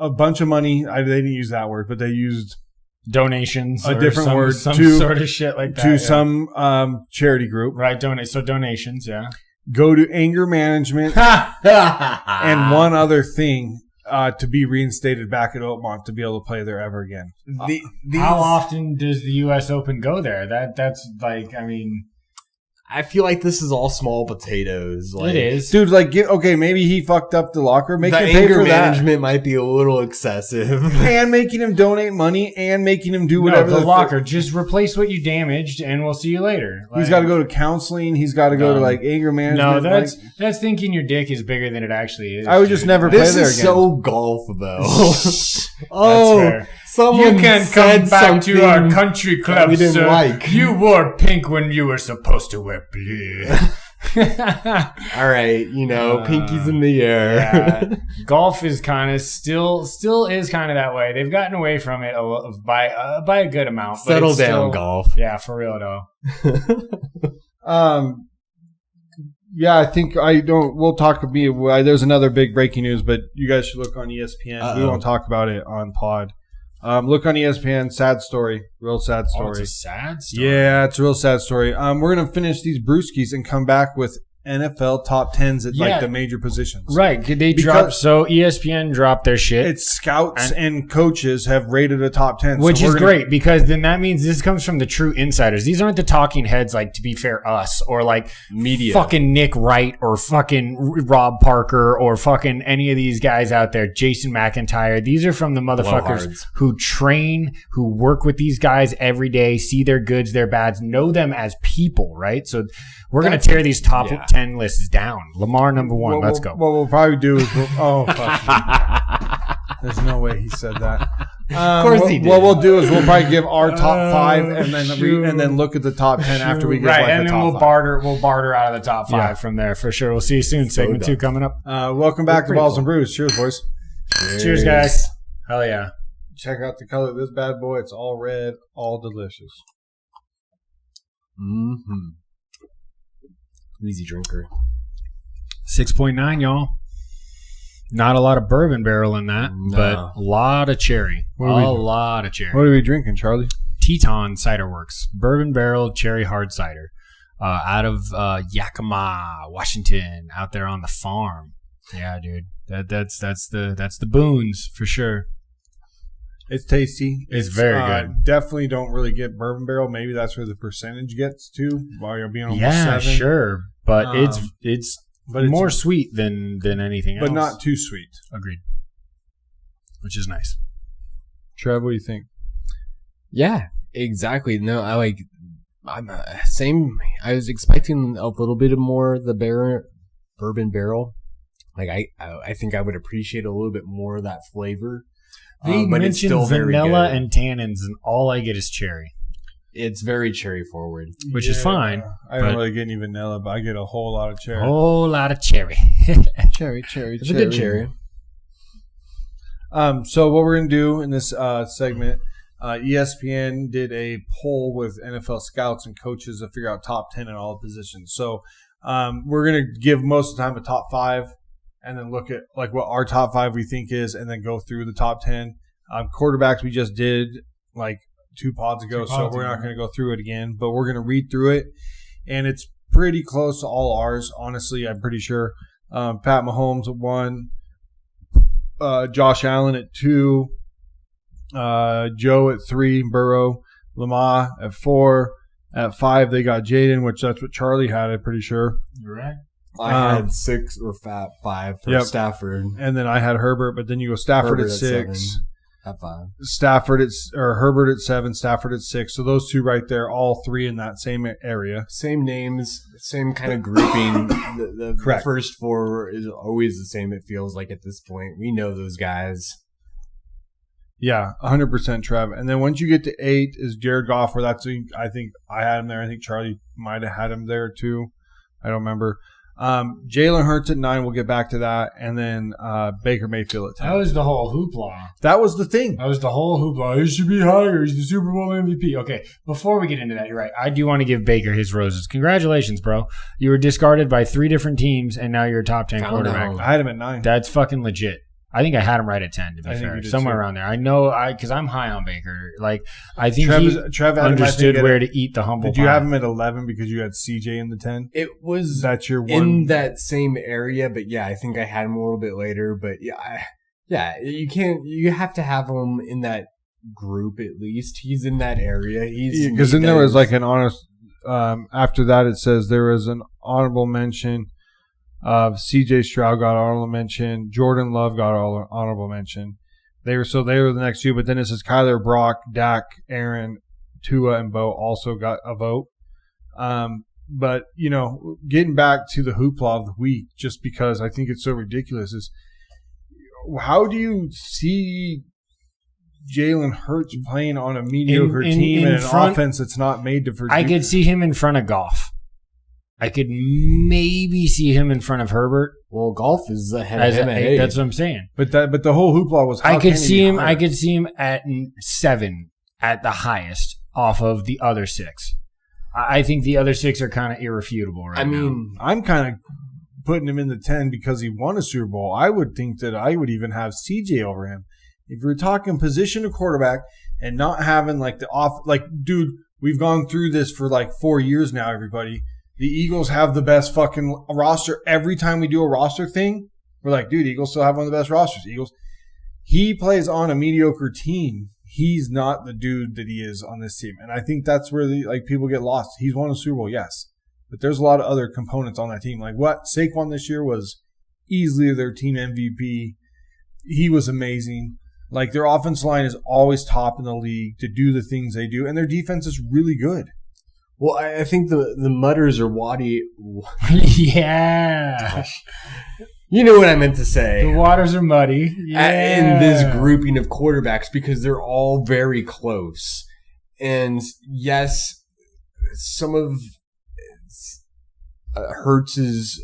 bunch of money, they didn't use that word, but they used donations. A different word some to, sort of shit like that. To some charity group. Right, so donations, yeah. Go to anger management and one other thing to be reinstated back at Oakmont to be able to play there ever again. How often does the U.S. Open go there? That's like, I mean... I feel like this is all small potatoes. Like, it is. Dude, like, okay, maybe he fucked up the locker. Make the him pay anger for management might be a little excessive. And making him donate money and making him do whatever. No, the locker. Just replace what you damaged and we'll see you later. Like, he's got to go to counseling. He's got to go to, like, anger management. No, that's thinking your dick is bigger than it actually is. I would just never play there again. This is so golf, though. Oh, that's fair. Someone you can't come back to our country club, we didn't sir. Like. You wore pink when you were supposed to wear blue. All right, pinkies in the air. Yeah. Golf is kind of still is kind of that way. They've gotten away from it by a good amount. Settle down, golf. Yeah, for real though. Yeah, I think we'll talk there's another big breaking news, but you guys should look on ESPN. Uh-oh. We won't talk about it on pod. Look on ESPN. Sad story. Real sad story. Oh, it's a sad story? Yeah, it's a real sad story. We're going to finish these brewskis and come back with NFL top 10s at like the major positions. Right. So ESPN dropped their shit. It's scouts and coaches have rated a top 10. Which is great because then that means this comes from the true insiders. These aren't the talking heads like, to be fair, us or like media. Fucking Nick Wright or fucking Rob Parker or fucking any of these guys out there, Jason McIntyre. These are from the motherfuckers who train, who work with these guys every day, see their goods, their bads, know them as people, right? So we're going to tear these top 10 lists down. Lamar number 1. Let's go. What we'll probably do is fuck. There's no way he said that. Of course he did. What we'll do is we'll probably give our top 5 and then look at the top 10 after we get and then we'll barter out of the top 5 from there for sure. We'll see you soon. Segment 2 coming up. Welcome back to Balls and Brews. Cheers, boys. Cheers, guys. Hell yeah. Check out the color of this bad boy. It's all red, all delicious. Mm-hmm. Easy drinker. 6.9, y'all. Not a lot of bourbon barrel in that, but a lot of cherry. Lot of cherry. What are we drinking, Charlie? Teton Cider Works. Bourbon barrel cherry hard cider. Out of Yakima, Washington, out there on the farm. Yeah, dude. That's the boons for sure. It's tasty. It's very good. Definitely don't really get bourbon barrel. Maybe that's where the percentage gets to while you're being almost 7. Sure. But it's more sweet than anything else. But not too sweet. Agreed. Which is nice. Trev, what do you think? Yeah, exactly. No, I'm same. I was expecting a little bit more the bourbon barrel. Like I think I would appreciate a little bit more of that flavor. They but it's still mentioned very vanilla good. and tannins, and all I get is cherry. It's very cherry forward, which is fine. I don't really get any vanilla, but I get a whole lot of cherry. Whole lot of cherry. cherry. It's a good cherry. So what we're gonna do in this segment, ESPN did a poll with NFL scouts and coaches to figure out top 10 in all positions. So we're gonna give most of the time a top 5. And then look at like what our top 5 we think is, and then go through the top 10. Quarterbacks we just did like 2 pods ago, so we're not going to go through it again. But we're going to read through it, and it's pretty close to all ours. Honestly, I'm pretty sure. Pat Mahomes at 1, Josh Allen at 2, Joe at 3, Burrow, Lamar at 4, at 5 they got Jaden, which that's what Charlie had. I'm pretty sure. You're right. I had 6 or 5 for Stafford. And then I had Herbert, but then you go Stafford at 6. at 5. Herbert at 7, Stafford at 6. So those two right there, all three in that same area. Same names, same kind of grouping. The first 4 is always the same, it feels like at this point. We know those guys. Yeah, 100% Trev. And then once you get to 8 is Jared Goff, where I think I had him there. I think Charlie might have had him there too. I don't remember. Jalen Hurts at 9. We'll get back to that. And then Baker Mayfield at 10. That was the whole hoopla. That was the thing. That was the whole hoopla. He should be higher. He's the Super Bowl MVP. Okay, before we get into that, you're right. I do want to give Baker his roses. Congratulations, bro. You were discarded by 3 different teams, and now you're a top 10 quarterback. I had him at 9. That's fucking legit. I think I had him right at 10, to be fair. Somewhere around there. I know, because I'm high on Baker. Like, I think Trev understood where to eat the humble pie. Did you have him at 11 because you had CJ in the 10? It was That's your one in that same area, but yeah, I think I had him a little bit later. But you have to have him in that group at least. He's in that area. Because then there was like an honest, after that it says there was an honorable mention. C.J. Stroud got honorable mention. Jordan Love got honorable mention. They were the next 2, but then it says Kyler, Brock, Dak, Aaron, Tua, and Bo also got a vote. But getting back to the hoopla of the week, just because I think it's so ridiculous, is how do you see Jalen Hurts playing on a mediocre team and an offense that's not made to produce? I could see him in front of Goff. I could maybe see him in front of Herbert. Well, Golf is ahead of him at 8. That's what I'm saying. But the whole hoopla was I could see him at 7 at the highest off of the other 6. I think the other 6 are kind of irrefutable right now. I'm kind of putting him in the 10 because he won a Super Bowl. I would think that I would even have CJ over him. If you're talking position of quarterback and not having dude, we've gone through this for like 4 years now, everybody. The Eagles have the best fucking roster. Every time we do a roster thing, we're like, dude, Eagles still have one of the best rosters. He plays on a mediocre team. He's not the dude that he is on this team. And I think that's where people get lost. He's won a Super Bowl, yes. But there's a lot of other components on that team. Like Saquon this year was easily their team MVP. He was amazing. Like their offensive line is always top in the league to do the things they do. And their defense is really good. Well, I think the mutters are Waddy. Yeah. You know what I meant to say. The waters are muddy. Yeah. In this grouping of quarterbacks because they're all very close. And yes, some of Hurts's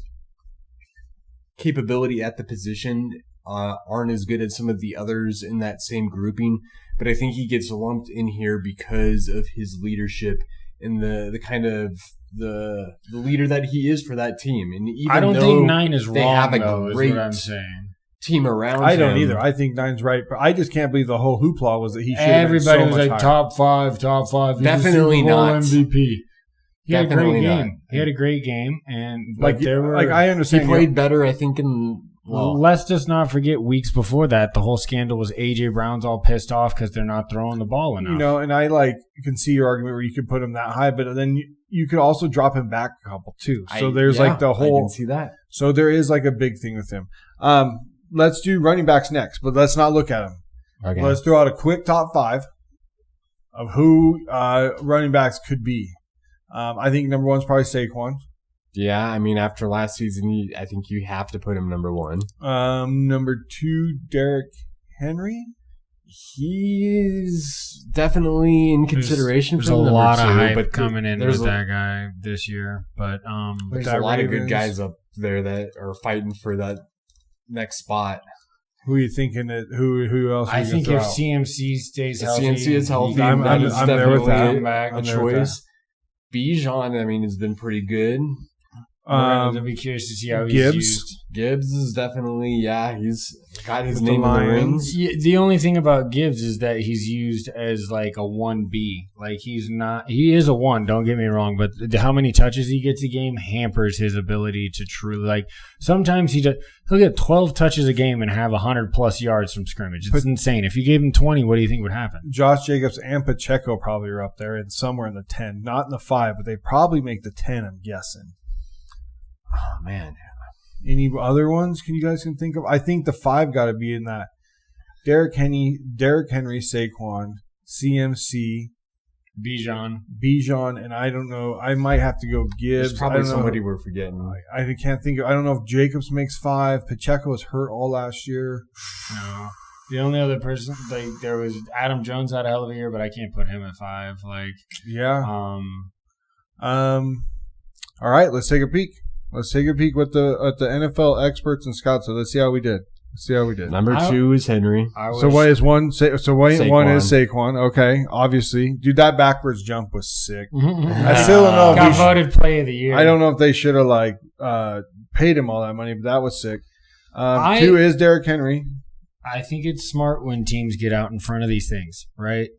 capability at the position aren't as good as some of the others in that same grouping. But I think he gets lumped in here because of his leadership and the kind of the leader that he is for that team. And even I don't think 9 is they wrong, have a though, great is what I'm saying. Team around him. I don't either. I think 9's right. But I just can't believe the whole hoopla was that he should have been so Everybody was like, higher. top 5. He's Definitely the Super Bowl not. MVP. He had a great not. game. He had a great game. And I understand. He played better, I think, in... Well, let's just not forget weeks before that, the whole scandal was A.J. Brown's all pissed off because they're not throwing the ball enough. And I can see your argument where you could put him that high, but then you could also drop him back a couple too. So there's the whole. I can see that. So there is a big thing with him. Let's do running backs next, but let's not look at them. Okay. Let's throw out a quick top 5 of who running backs could be. I think number 1 is probably Saquon. Yeah, I mean, after last season, I think you have to put him number 1. Number 2, Derrick Henry. He's definitely in consideration there's for a number lot 2, of hype but coming in with that guy this year. But there's a lot of good guys up there that are fighting for that next spot. Who are you thinking? Who else? I think if CMC stays healthy, CMC is healthy. I'm there with that. A choice. Bijan, I mean, has been pretty good. I'll be curious to see how he's used. Gibbs is definitely, he's got his name in the rings. Yeah, the only thing about Gibbs is that he's used as like a 1B. Like he is a 1, don't get me wrong, but how many touches he gets a game hampers his ability to truly, sometimes he'll get 12 touches a game and have 100+ yards from scrimmage. It's insane. If you gave him 20, what do you think would happen? Josh Jacobs and Pacheco probably are up there and somewhere in the 10. Not in the 5, but they probably make the 10, I'm guessing. Oh, man. Any other ones you guys can think of? I think the 5 got to be in that. Derrick Henry, Saquon, CMC, Bijan, and I don't know. I might have to go Gibbs. There's probably somebody we're forgetting. I can't think of. I don't know if Jacobs makes 5. Pacheco was hurt all last year. No. The only other person, there was Adam Jones had a hell of a year, but I can't put him at 5. Yeah. All right, let's take a peek. Let's take a peek with the NFL experts and scouts. So let's see how we did. Number 2 is Henry. So what is one? So one is Saquon. Okay, obviously, dude, that backwards jump was sick. I still don't know. Got voted play of the year. I don't know if they should have paid him all that money, but that was sick. 2 is Derrick Henry. I think it's smart when teams get out in front of these things, right?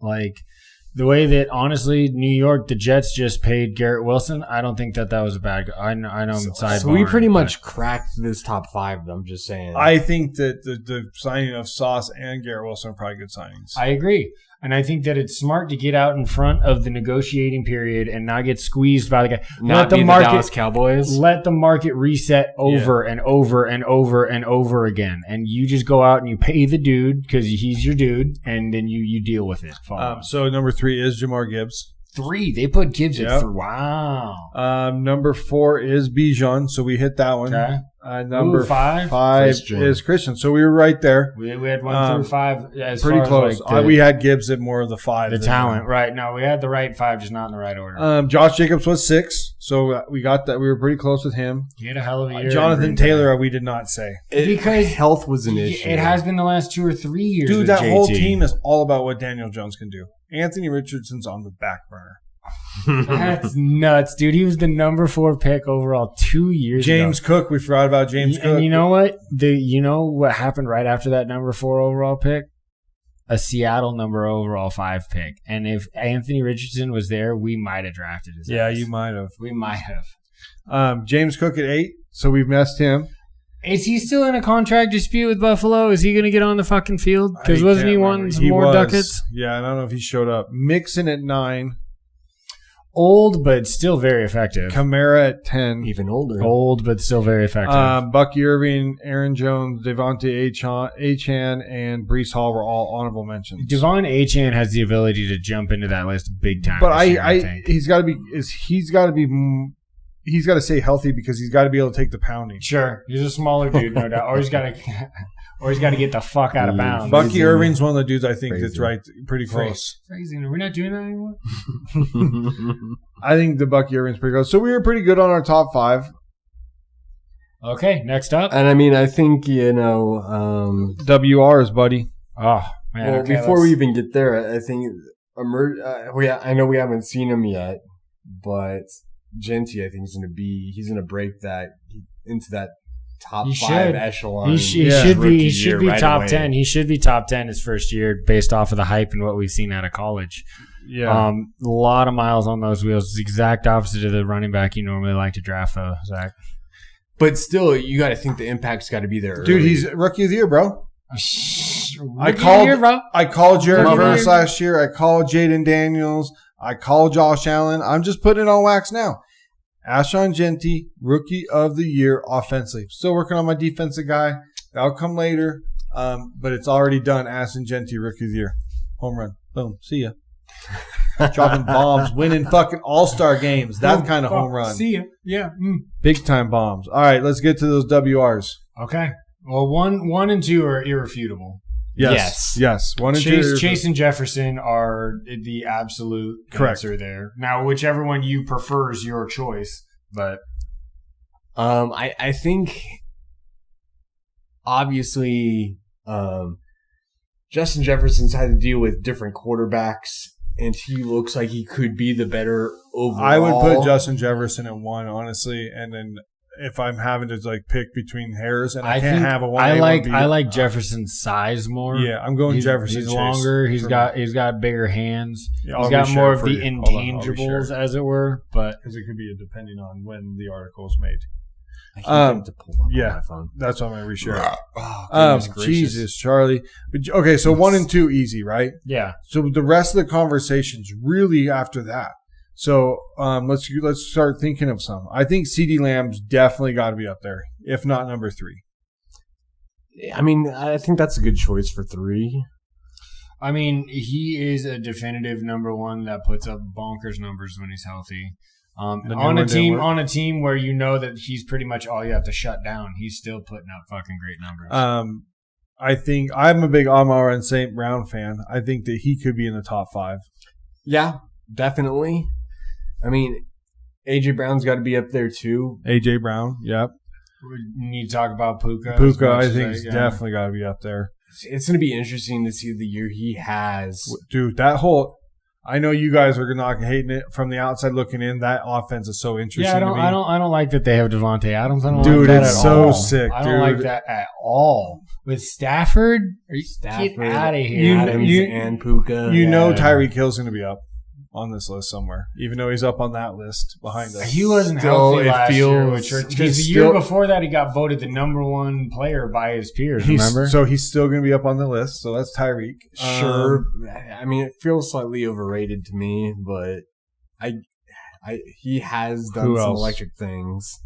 The way that, honestly, New York, the Jets just paid Garrett Wilson. I don't think that was a bad guy. I know I'm sidebarring. So we pretty much cracked this top 5, I'm just saying. I think that the signing of Sauce and Garrett Wilson are probably good signings. I agree. And I think that it's smart to get out in front of the negotiating period and not get squeezed by the guy. Let the Dallas Cowboys. Let the market reset over and over and over and over again. And you just go out and you pay the dude because he's your dude, and then you deal with it. So number 3 is Jamar Gibbs. 3. They put Gibbs at 3. Wow. Number 4 is Bijan. So we hit that one. Okay. Number 5 is Christian. So we were right there. We had 1 through 5. Pretty close. We had Gibbs at more of the 5. The talent, right? No, we had the right 5, just not in the right order. Josh Jacobs was 6, so we got that. We were pretty close with him. He had a hell of a year. Jonathan Taylor, we did not say because health was an issue. It has been the last 2 or 3 years. Dude, that whole team is all about what Daniel Jones can do. Anthony Richardson's on the back burner. That's nuts, dude. He was the number 4 pick overall 2 years ago. James Cook, we forgot about James Cook. And you know what? You know what happened right after that number 4 overall pick? A Seattle number overall 5 pick. And if Anthony Richardson was there, we might have drafted his ass. You might have. We might have. James Cook at 8, so we've messed him. Is he still in a contract dispute with Buffalo? Is he going to get on the fucking field? Because wasn't he wanting some more ducats? Yeah, I don't know if he showed up. Mixon at 9. Old, but still very effective. Kamara at 10. Even older. Old, but still very effective. Bucky Irving, Aaron Jones, Devontae Achane, and Breece Hall were all honorable mentions. Devon Achane has the ability to jump into that list big time. But he's got to stay healthy because he's got to be able to take the pounding. Sure. He's a smaller dude, no doubt. Or he's got to get the fuck out of bounds. Bucky Irving's one of the dudes I think that's right pretty close. Crazy. Are we not doing that anymore? I think the Bucky Irving's pretty close. So we were pretty good on our top 5. Okay, next up. And I mean, I think, WRs, buddy. Oh, man. Well, okay, before we even get there, I think I know we haven't seen him yet, but Genty, I think, he's going to break that into that top 5 echelon. He should be top 10. He should be top 10 his first year based off of the hype and what we've seen out of college. Yeah. A lot of miles on those wheels. It's the exact opposite of the running back you normally like to draft, though, Zach. But still, you got to think the impact's got to be there. Dude, early. he's rookie of the year, bro. I called Jared Verse last year. I called Jaden Daniels. I called Josh Allen. I'm just putting it on wax now. Ashon Genty, rookie of the year offensively. Still working on my defensive guy. That'll come later. But it's already done. Ashon Genty, rookie of the year. Home run. Boom. See ya. Dropping bombs. Winning fucking all-star games. That kind of home run. See ya. Yeah. Big time bombs. All right. Let's get to those WRs. Okay. Well, 1 and 2 are irrefutable. Yes. 1 and 2. Chase and Jefferson are the absolute answer there. Now, whichever one you prefer is your choice, but I think obviously Justin Jefferson's had to deal with different quarterbacks, and he looks like he could be the better overall. I would put Justin Jefferson at 1, honestly, and then if I'm having to pick between hairs, and I can't have a 1. I like Jefferson's size more. Yeah, I'm going Jefferson. He's longer. He's got bigger hands. Yeah, he's got more of the intangibles, as it were. But because it could be depending on when the article is made. I can't to pull up on my phone. That's why I'm going to reshare. Jesus, Charlie. But, okay, so 1 and 2 easy, right? Yeah. So the rest of the conversation's really after that. So let's start thinking of some. I think CeeDee Lamb's definitely got to be up there, if not number 3. I mean, I think that's a good choice for 3. I mean, he is a definitive number 1 that puts up bonkers numbers when he's healthy. On a team where you know that he's pretty much all you have to shut down, he's still putting up fucking great numbers. I think I'm a big Amara and St. Brown fan. I think that he could be in the top 5. Yeah, definitely. I mean, AJ Brown's got to be up there too. AJ Brown, yep. We need to talk about Puka. Puka, I think, he's definitely got to be up there. It's going to be interesting to see the year he has. Dude, that whole... I know you guys are not hating it from the outside looking in. That offense is so interesting. Yeah, I don't like that they have Devontae Adams. I don't dude, like that it's at so all. sick. I don't like that at all. With Stafford, get out of here. Adams and Puka. You know Tyreek Hill's going to be up on this list somewhere, even though he's up on that list behind us. He wasn't healthy last year, because the year before that he got voted the number 1 player by his peers. Remember? So he's still going to be up on the list. So that's Tyreek. Sure. I mean, it feels slightly overrated to me, but he has done some electric things.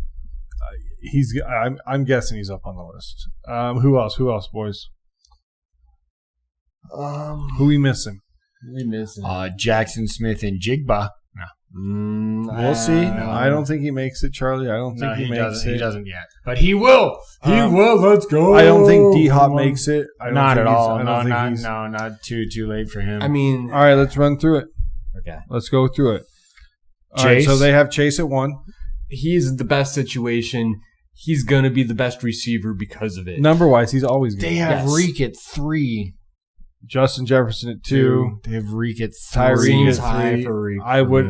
I'm guessing he's up on the list. Who else, boys? Who we missing? Jackson Smith and Jigba. No. We'll see. I don't think he makes it, Charlie. I don't think he makes it. He doesn't yet. But he will. He will. Let's go. I don't think D-Hop makes it. Not at all. Not too late for him. I mean. All right, let's run through it. Okay. Let's go through it. Chase. All right, so they have Chase at 1. He's the best situation. He's going to be the best receiver because of it. Number-wise, he's always good. They have Reek at 3. Justin Jefferson at 2. They have Reek at 3. Tyreek at 3. For Reek. I would.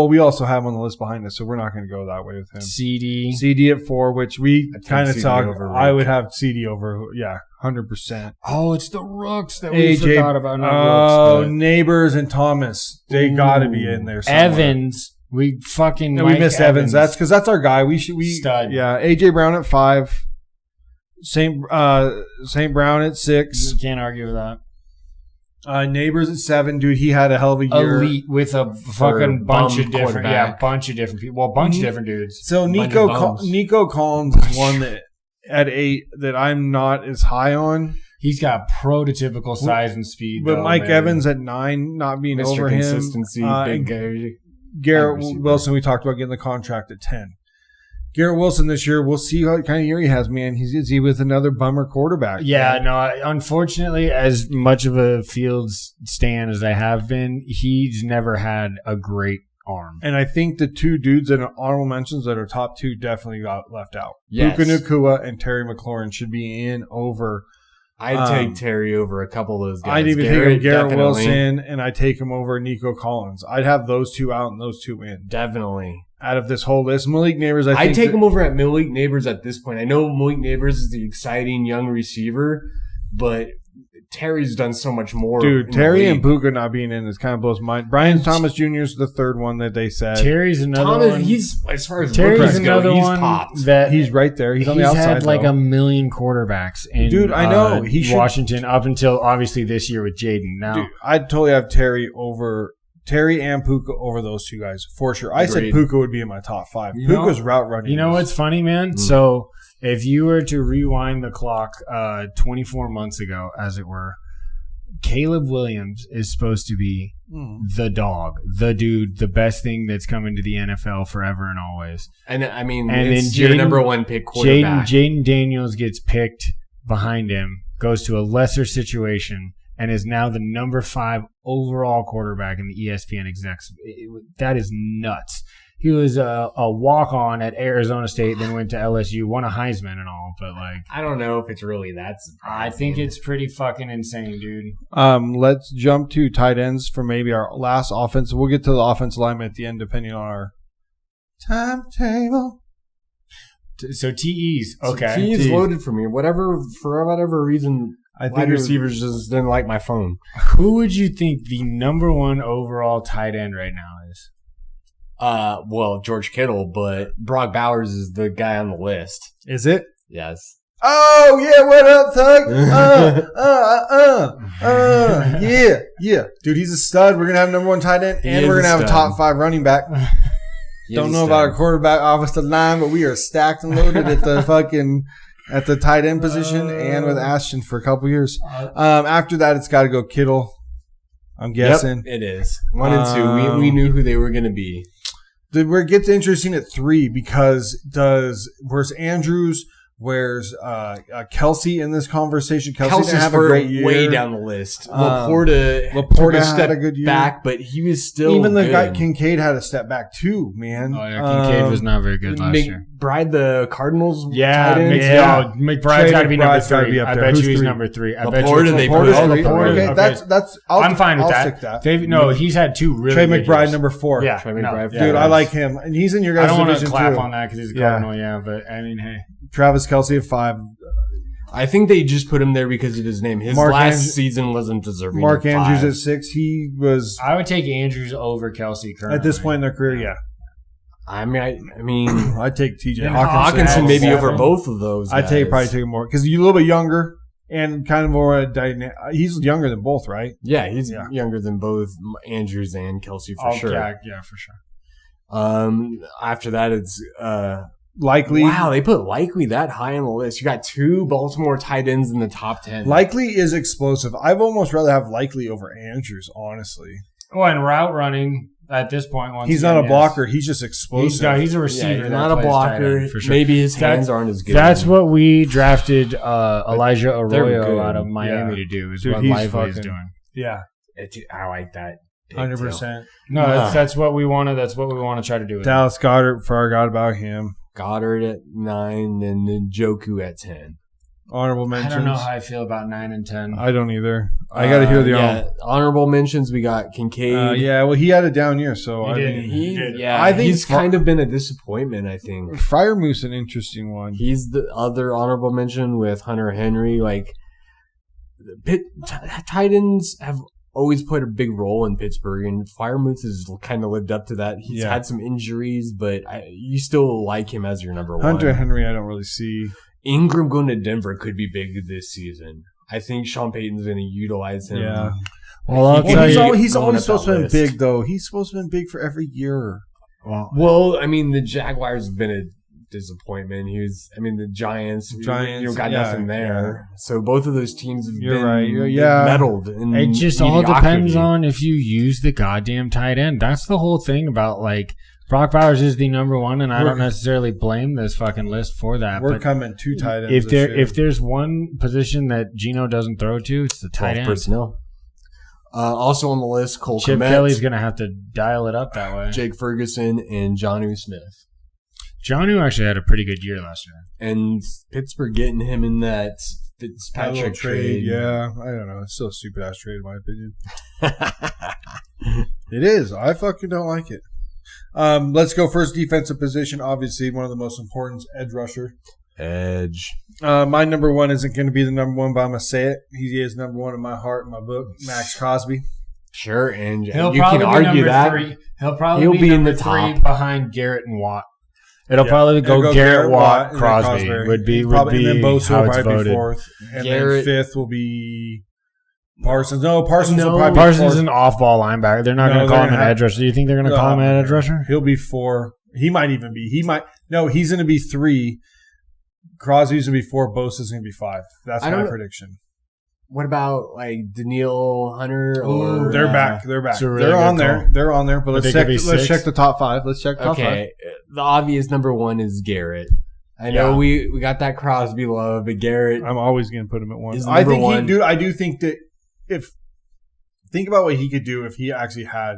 We also have him on the list behind us, so we're not going to go that way with him. CD at 4, which we kind of talked. I would have CD over. Yeah, 100%. Oh, it's the Rooks that we forgot about. Neighbors and Thomas. They got to be in there somewhere. Evans. We missed Evans. That's because that's our guy. Stud. Yeah, AJ Brown at 5. St. Brown at 6. You can't argue with that. Neighbors at 7, dude. He had a hell of a year. Elite with a fucking bunch of different people. Well, bunch of different dudes. So Nico Collins is one that at 8 that I'm not as high on. He's got prototypical size and speed. But Mike Evans at 9, not being Mr. over Consistency, him. Big guy. Garrett Wilson, we talked about getting the contract at 10. Garrett Wilson this year, we'll see what kind of year he has, man. Is he with another bummer quarterback? Yeah, no, unfortunately, as much of a Fields stan as I have been, he's never had a great arm. And I think the 2 dudes that are honorable mentions that are top 2 definitely got left out. Yes. Puka Nacua and Terry McLaurin should be in over. I'd take Terry over a couple of those guys. I'd even take Garrett Wilson, and I'd take him over Nico Collins. I'd have those 2 out and those 2 in. Definitely. Out of this whole list. Malik Neighbors, I'd take him over at Malik Neighbors at this point. I know Malik Neighbors is the exciting young receiver, but Terry's done so much more. Dude, Terry and Puka not being in is kind of blows my mind. Brian Thomas Jr. is the 3rd one that they said. Terry's another one. He's, as far as Terry's another he's one popped. that he's right there. He's on the outside. He's had like a million quarterbacks in dude, I know. Washington up until obviously this year with Jaden. Now, dude, I'd totally have Terry and Puka over those 2 guys for sure. I said Puka would be in my top 5. Puka's route running. You know what's funny, man? Mm. So if you were to rewind the clock 24 months ago, as it were, Caleb Williams is supposed to be the dog, the dude, the best thing that's come into the NFL forever and always. And I mean, it's your number 1 pick quarterback. Jaden Daniels gets picked behind him, goes to a lesser situation, and is now the number 5 overall quarterback in the ESPN execs. That is nuts. He was a walk-on at Arizona State, then went to LSU, won a Heisman and all, but like... I don't know if it's really that surprising. I think it's pretty fucking insane, dude. Let's jump to tight ends for maybe our last offense. We'll get to the offensive line at the end, depending on our timetable. So TEs, okay. So TEs loaded for me. For whatever reason... I think receivers just didn't like my phone. Who would you think the number 1 overall tight end right now is? Well, George Kittle, but Brock Bowers is the guy on the list. Is it? Yes. Oh, yeah, what up, Thug? Yeah. Dude, he's a stud. We're going to have number 1 tight end, and we're going to have a top 5 running back. Don't know about our quarterback offensive line, but we are stacked and loaded at the fucking at the tight end position and with Ashton for a couple years. After that, it's got to go Kittle. I'm guessing. Yep, it is 1 and 2. We knew who they were going to be. Where it gets interesting at 3 because where's Andrews? Where's Kelsey in this conversation? Kelsey's didn't have a great year. Way down the list. Laporta had a good year back, but he was still even the good. guy Kincaid had a step back too. Man, oh yeah, Kincaid was not very good last year. McBride, the Cardinals. McBride's got to be number 3. I bet you he's number 3. I bet you Laporta. Okay, I'm fine with that. He's had 2 really. Trey good McBride years. number 4. Yeah, Trey McBride. Dude, I like him, and he's in your guys' division too. I don't want to clap on that because he's a Cardinal. But I mean, hey. Travis Kelce at 5. I think they just put him there because of his name. His last seaseason wasn't deserving. Mark Andrews at 6. He was. I would take Andrews over Kelce currently. At this point in their career, yeah. I mean, I'd take TJ Hawkinson maybe over both of those. I'd probably take him more because you're a little bit younger and kind of more dynamic. He's younger than both, right? Yeah, he's younger than both Andrews and Kelce for sure. Yeah, for sure. After that, it's Likely. Wow, they put Likely that high on the list. You got 2 Baltimore tight ends in the top 10. Likely is explosive. I'd almost rather have Likely over Andrews, honestly. Oh, and route running at this point. He's not a blocker. He's just explosive. He's a receiver. He's not a blocker. For sure. Maybe his hands aren't as good. That's what we drafted Elijah Arroyo out of Miami to do. Is what Lively is doing. Yeah, I like that. 100%. No, that's what we want to. That's what we want to try to do. Dallas Goedert. Forgot about him. Goddard at 9 and then Njoku at 10. Honorable mentions. I don't know how I feel about 9 and 10. I don't either. I got to hear the honorable mentions. We got Kincaid. Well, he had a down year, so he did. Yeah, I think he's kind of been a disappointment. I think Freiermuth's an interesting one. He's the other honorable mention with Hunter Henry. Like tight ends have always played a big role in Pittsburgh, and Freiermuth has kind of lived up to that. He's had some injuries, but you still like him as your number 1. Hunter Henry, I don't really see. Ingram going to Denver could be big this season. I think Sean Payton's going to utilize him. Yeah. Well, he's always supposed to be big, though. He's supposed to be big for every year. Well, I mean, the Jaguars have been a disappointment. The Giants got nothing there. So both of those teams have been meddled. It just all depends on if you use the goddamn tight end. That's the whole thing about Brock Bowers is the number 1, and I don't necessarily blame this fucking list for that. We're coming 2 tight ends. If there's one position that Geno doesn't throw to, it's the tight end. Personnel. Also on the list, Cole Chip Kmet, Kelly's going to have to dial it up that way. Jake Ferguson, and Jonnu Smith. Jonnu actually had a pretty good year last year. And Pittsburgh getting him in that Fitzpatrick trade. Yeah, I don't know. It's still a stupid-ass trade in my opinion. It is. I fucking don't like it. Let's go first defensive position. Obviously, one of the most important, edge rusher. Edge. My number 1 isn't going to be the number 1, but I'm going to say it. He is number 1 in my heart, in my book. Max Crosby. Sure, and you can argue that. 3. He'll be in the top 3 behind Garrett and Watt. It'll probably go Garrett, Watt, Crosby. Would be and then Bosa how will it's voted. Be 4th. And then 5th will be Parsons. No, Parsons will probably be Parsons 4th. is an off-ball linebacker. They're not going to call him an edge rusher. Do you think they're going to call him an edge rusher? He'll be 4. He might even be. No, he's going to be 3. Crosby's going to be 4. Bosa's going to be 5. That's my prediction. What about Daniil Hunter? Or they're back. They're back. Really they're on there. They're on there. But let's check the top 5. Let's check the top 5. The obvious number 1 is Garrett. I know we got that Crosby love, but Garrett. I'm always going to put him at 1. I do think that think about what he could do if he actually had.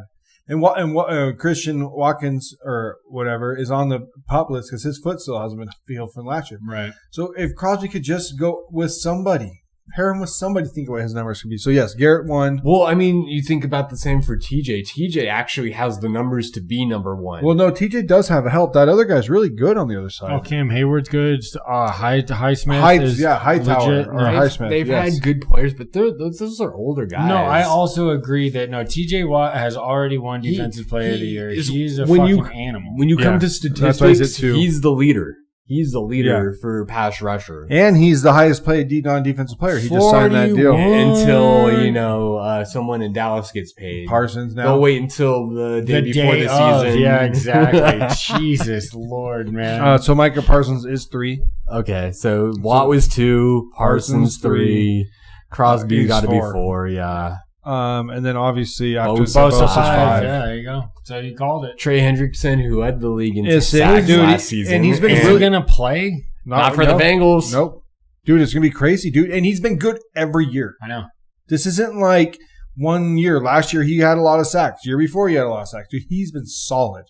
And Christian Watkins or whatever is on the PUP list because his foot still hasn't been healed from last year. Right. So if Crosby could just go with somebody. Pair him with somebody to think of what his numbers could be. So, yes, Garrett 1. Well, I mean, you think about the same for TJ. TJ actually has the numbers to be number 1. Well, no, TJ does have help. That other guy's really good on the other side. Oh, Cam Hayward's good. Highsmith Hightower or Highsmith. They've had good players, but those are older guys. No, I also agree that, TJ Watt has already won Defensive Player of the Year. He's a fucking animal. When you come to statistics, he's the leader. He's the leader for pass rusher. And he's the highest paid non-defensive player. He just signed that deal. Until, someone in Dallas gets paid. Parsons now. They'll wait until the day before the season. Yeah, exactly. Jesus Lord, man. So Micah Parsons is 3. Okay, so Watt was 2, Parsons 3, Crosby got to be 4, yeah. And then obviously after Bosa's 5. Yeah, there you go. So you called it. Trey Hendrickson, who led the league in sacks last season. And he's been really going to play? Not for the Bengals. Nope. Dude, it's going to be crazy, dude. And he's been good every year. I know. This isn't like 1 year. Last year, he had a lot of sacks. Year before, he had a lot of sacks. Dude, he's been solid.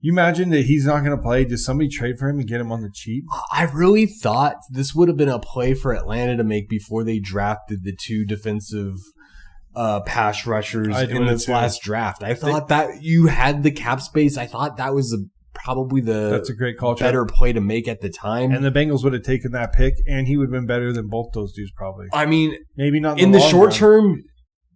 You imagine that he's not going to play? Does somebody trade for him and get him on the cheap? I really thought this would have been a play for Atlanta to make before they drafted the 2 defensive pass rushers in this last draft. I thought that you had the cap space. I thought that was probably that's a great call, better play to make at the time. And the Bengals would have taken that pick, and he would have been better than both those dudes probably. I mean, maybe not in the short term,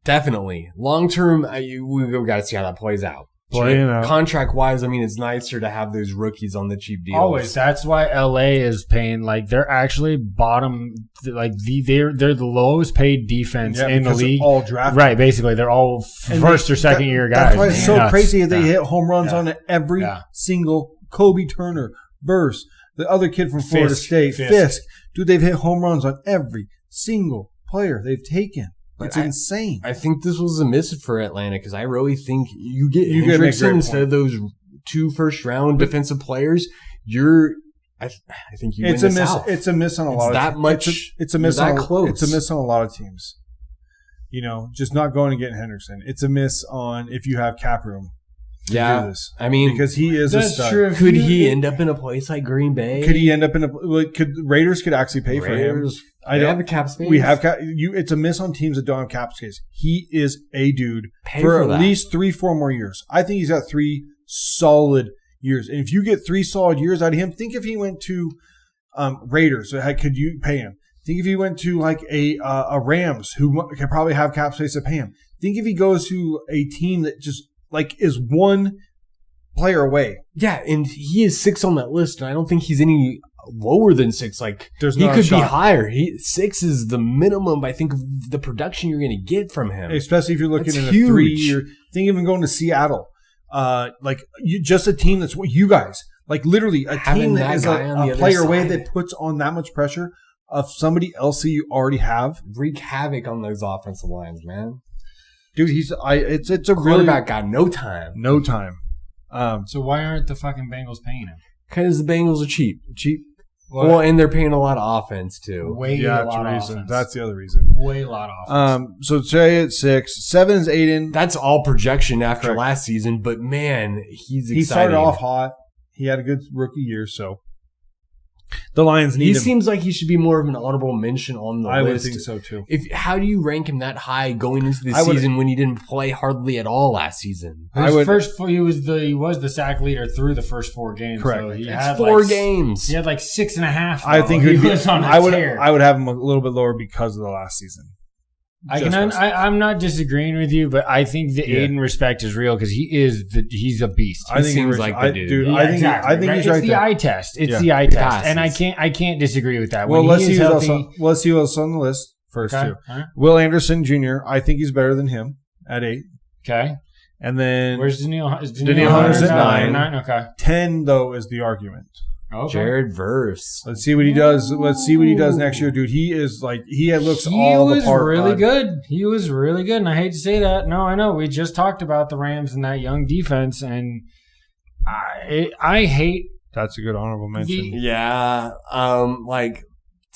definitely. Long term, we got to see how that plays out. Contract wise, I mean, it's nicer to have those rookies on the cheap deals. Always. That's why LA is paying, like, they're actually bottom, like, they're the lowest paid defense in the league. All drafted. Right, basically. They're all first or second year guys. That's why it's so crazy. They hit home runs on every single Kobe Turner, Verse, the other kid from Florida State, Fisk. Dude, they've hit home runs on every single player they've taken. It's insane. I think this was a miss for Atlanta because I really think you get Hendrickson instead of those 2 first-round defensive players. I think you win the South. It's a miss on a lot of that much. It's a miss on close. It's a miss on a lot of teams. Just not going and getting Henderson. It's a miss on if you have cap room. Yeah, I mean, because he is a stud. True. Could he end up in a place like Green Bay? Could he end up in Raiders could actually pay for him? I don't have a cap space. We have cap. It's a miss on teams that don't have cap space. He is a dude for at least 3-4 more years. I think he's got 3 solid years. And if you get 3 solid years out of him, think if he went to Raiders, could you pay him? Think if he went to like a Rams, who can probably have cap space to pay him. Think if he goes to a team that just like is 1 player away. Yeah, and he is 6 on that list, and I don't think he's any lower than 6. Like, he could be higher. 6 is the minimum, I think, of the production you're going to get from him. Especially if you're looking at a 3-year. Think even going to Seattle. Just a team that's you guys. Like, literally, a team that is a player away that puts on that much pressure of somebody else that you already have. Wreak havoc on those offensive lines, man. Dude, it's a quarterback got no time. No time. So why aren't the fucking Bengals paying him? Because the Bengals are cheap. Well, and they're paying a lot of offense too. That's the other reason. Way a lot of offense. So today at 6, 7 is Aiden. That's all projection after last season, but man, he's exciting. He started off hot. He had a good rookie year, so the Lions need him. He seems like he should be more of an honorable mention on the list. I would think so too. How do you rank him that high going into the season when he didn't play hardly at all last season? He was the sack leader through the first 4 games. Correct. So he had 4 games. He had like 6.5. I think he was on a tear. I would have him a little bit lower because of the last season. I'm not disagreeing with you, but I think the Aiden respect is real because he's a beast. He seems like the dude. Dude, I think he's right. It's the eye test. It's the eye test, and I can't disagree with that. Well, let's see what's on the list first too. Right. Will Anderson Jr. I think he's better than him at 8. Okay. And then where's Danielle? Danielle Hunter's at 9. Okay. 10 though is the argument. Okay. Jared Verse. Let's see what he does. Let's see what he does next year, dude. He looks all the part. He was really good, and I hate to say that. No, I know. We just talked about the Rams and that young defense, and I hate. That's a good honorable mention.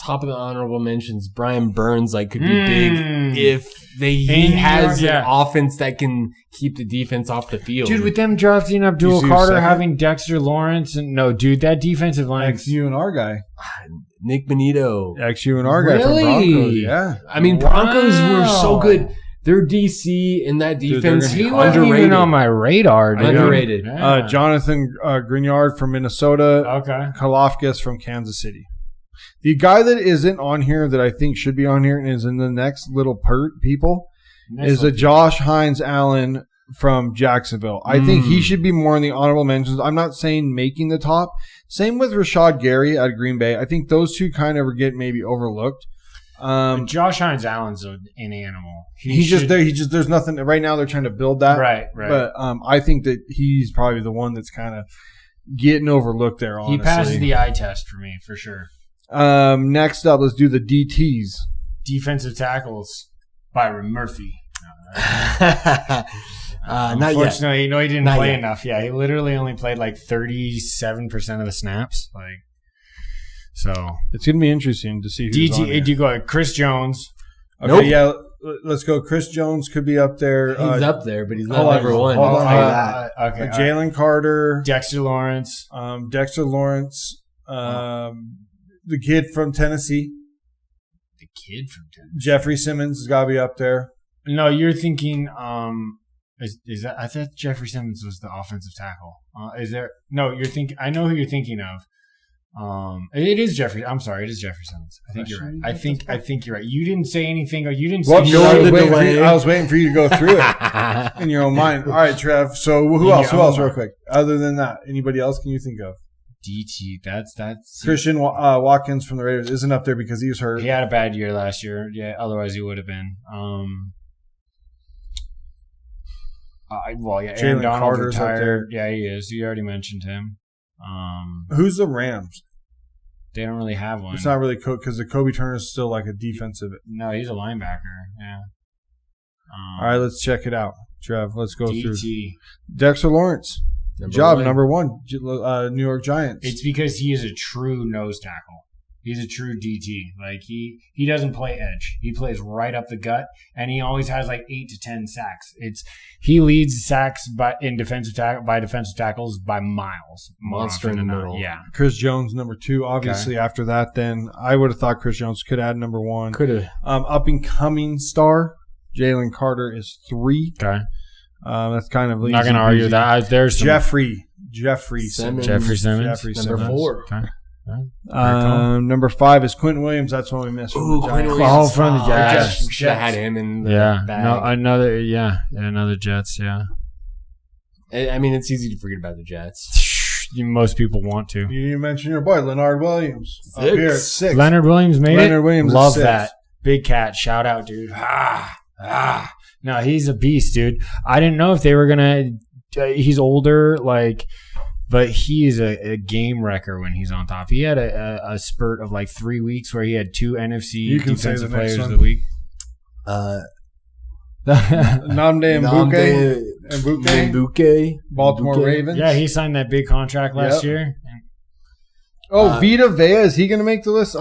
Top of the honorable mentions, Brian Burns could be big if he has an offense that can keep the defense off the field. Dude, with them drafting Abdul Carter, having Dexter Lawrence, and that defensive line. Ex-UNR guy. Nick Benito. Ex-UNR guy from Broncos. Yeah. I mean, Broncos were so good. Their DC in that defense, he wasn't even on my radar. Dude. Underrated. Yeah. Jonathan Grignard from Minnesota. Okay. Kalafkas from Kansas City. The guy that isn't on here that I think should be on here and is in the next little people is a Josh Hines Allen from Jacksonville. I think he should be more in the honorable mentions. I'm not saying making the top. Same with Rashad Gary at Green Bay. I think those two kind of get maybe overlooked. Josh Hines Allen's an animal. He's just there. There's nothing right now. They're trying to build that. Right. But I think that he's probably the one that's kind of getting overlooked there. Honestly, he passes the eye test for me for sure. Next up, let's do the DTs. Defensive tackles, Byron Murphy. Not Unfortunately, yet. No, he didn't Not play yet. enough. Yeah, he literally only played like 37% of the snaps. So it's gonna be interesting to see who's on here. Do you go Chris Jones? Okay, Nope. yeah, let's go. Chris Jones could be up there. He's up there, but he's not hold on, number one. hold on. I'll tell you that. Okay, Jalen Carter, Dexter Lawrence, Dexter Lawrence, the kid from Tennessee, Jeffrey Simmons has got to be up there. No, you're thinking. Is that? I thought Jeffrey Simmons was the offensive tackle. Is there? No, you're thinking. I know who you're thinking of. It is Jeffrey. I'm sorry, it is Jeffrey Simmons. I think you're right. I think you're right. You didn't say anything. You didn't say. I was waiting for you to go through it in your own mind. All right, Trev. So who else? Real quick. Other than that, anybody else can you think of? DT. That's Christian Watkins from the Raiders isn't up there because he was hurt. He had a bad year last year. Yeah, otherwise he would have been. Aaron Donald Carter's retired. Yeah, he is. You already mentioned him. Who's the Rams? They don't really have one. It's not really because the Kobe Turner is still like a defensive. No, he's a linebacker. Yeah. All right, let's check it out, Trev. Let's go DT. through. Dexter Lawrence, number one, New York Giants. It's because he is a true nose tackle. He's a true DT. Like he doesn't play edge. He plays right up the gut, and he always has like 8 to 10 sacks. He leads sacks by defensive tackles by miles. Monster in the middle. Yeah. Chris Jones, number 2. Obviously, after that, then I would have thought Chris Jones could add number 1. Could have. Up and coming star Jalen Carter is 3. Okay. That's kind of I'm not going to argue that. There's Jeffrey Simmons. Number 4. Okay. Number 5 is Quentin Williams. That's one we missed. Ooh, Quentin Oh, Williams. from the Jets. Should have had him in the bag. No, another Jets. Yeah. I mean, it's easy to forget about the Jets. Most people want to. You didn't mention your boy Leonard Williams. Up here at 6. Leonard Williams made it. Leonard Williams, love 6. that. Big cat, shout out, dude. No, he's a beast, dude. I didn't know if they were gonna. He's older, but he is a game wrecker when he's on top. He had a spurt of 3 weeks where he had 2 NFC Defensive Players of the Week. Nnamdi Mbuke, Baltimore Ravens. Yeah, he signed that big contract last year. Oh, Vita Vea, is he going to make the list?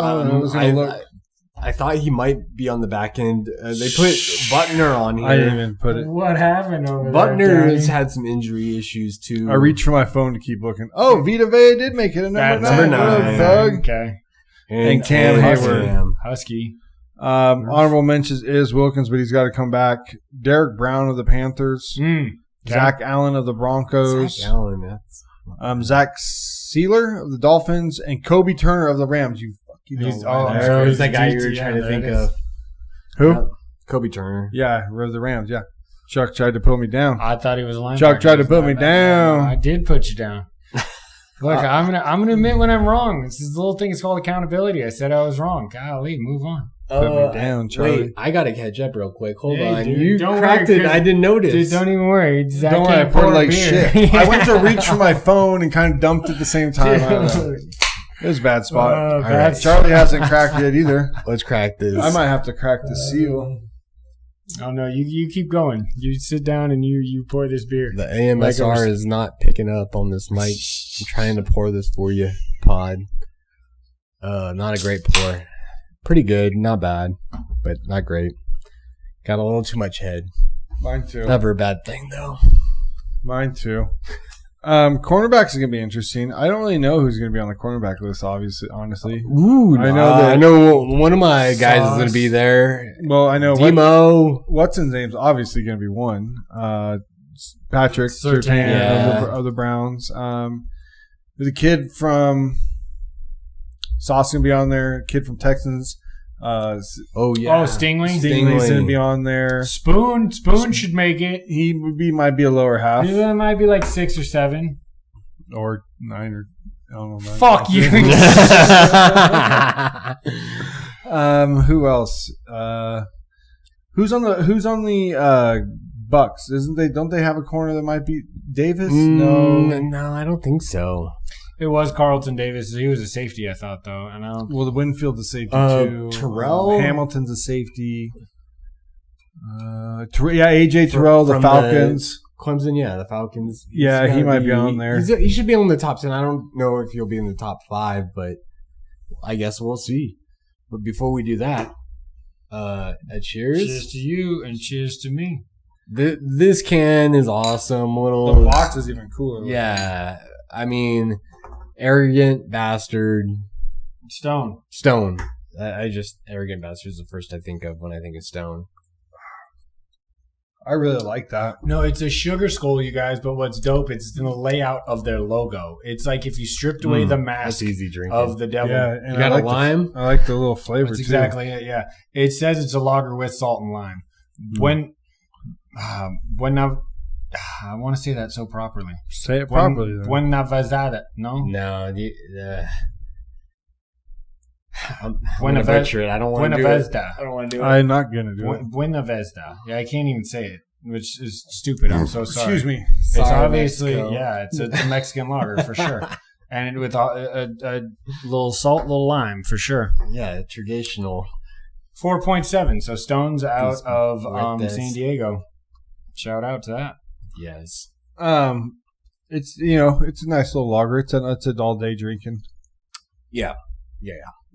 I thought he might be on the back end. They put Butner on here. I didn't even put it. What happened over there? Butner has had some injury issues too. I reached for my phone to keep looking. Oh, Vita Vea did make it a number 9. Number 9. Thug. Okay. And Cam Hayward. Husky. Honorable mentions is Wilkins, but he's got to come back. Derek Brown of the Panthers. Zach Allen of the Broncos. Zach Allen, Zach Sealer of the Dolphins. And Kobe Turner of the Rams. He's that guy you were trying to think of. Who? Kobe Turner. Yeah, the Rams, yeah. Chuck tried to put me down. I thought he was a linebacker. Chuck tried to put me down. I did put you down. Look, I'm gonna admit when I'm wrong. This is the little thing. It's called accountability. I said I was wrong. Golly, move on. Put me down, Charlie. Wait, I gotta catch up real quick. Hold on. Dude, you cracked it. I didn't notice. Dude, don't even worry. Don't worry. I poured like shit. I went to reach for my phone and kind of dumped at the same time. It was a bad spot. Right. Charlie hasn't cracked it either. Let's crack this. I might have to crack the seal. Oh no, you keep going. You sit down and you pour this beer. The AMSR is not picking up on this mic. I'm trying to pour this for you, pod. Not a great pour. Pretty good, not bad, but not great. Got a little too much head. Mine too. Never a bad thing though. Mine too. Cornerbacks is gonna be interesting. I don't really know who's gonna be on the cornerback list. Honestly. Ooh, I know one of my guys is gonna be there. Well, I know Demo. Watson's name's obviously gonna be one. Patrick Surtain of the Browns. The kid from Sauce gonna be on there. Kid from Texans. Stingley. Stingley's going to be on there. Spoon should make it. He might be a lower half. He might be like 6 or 7. Or 9 or... I don't know. Fuck you. Who else? Who's on the Bucks? Don't they have a corner that might be Davis? No, I don't think so. It was Carlton Davis. He was a safety, I thought, though. And the Winfield's a safety too. Terrell Hamilton's a safety. AJ Terrell, the Falcons. Clemson, the Falcons. Yeah, he might be on there. He should be on the top 10. I don't know if he'll be in the top 5, but I guess we'll see. But before we do that, cheers. Cheers to you and cheers to me. This can is awesome. The box is even cooler. Yeah, I mean, arrogant bastard. Stone. Arrogant bastard is the first I think of when I think of Stone. I really like that. No, it's a sugar skull, you guys, but what's dope, it's in the layout of their logo. It's like if you stripped away the mask of the devil. Yeah, and you got a lime? I like the little flavor, That's too. Exactly it, yeah. It says it's a lager with salt and lime. When I want to say that so properly. Say it properly, then. Buena Vezada, no? No, I'm Buena gonna butcher it. I don't want to do it. I don't want to do it. I'm not going to do it. Buena Vezda. Yeah, I can't even say it, which is stupid. I'm so sorry. Excuse me. It's Sorry, obviously, Mexico. it's a Mexican lager for sure. And with a little salt, little lime for sure. Yeah, traditional. 4.7. So Stone's out of this. San Diego. Shout out to that. Yes. It's it's a nice little lager. It's an all day drinking. Yeah.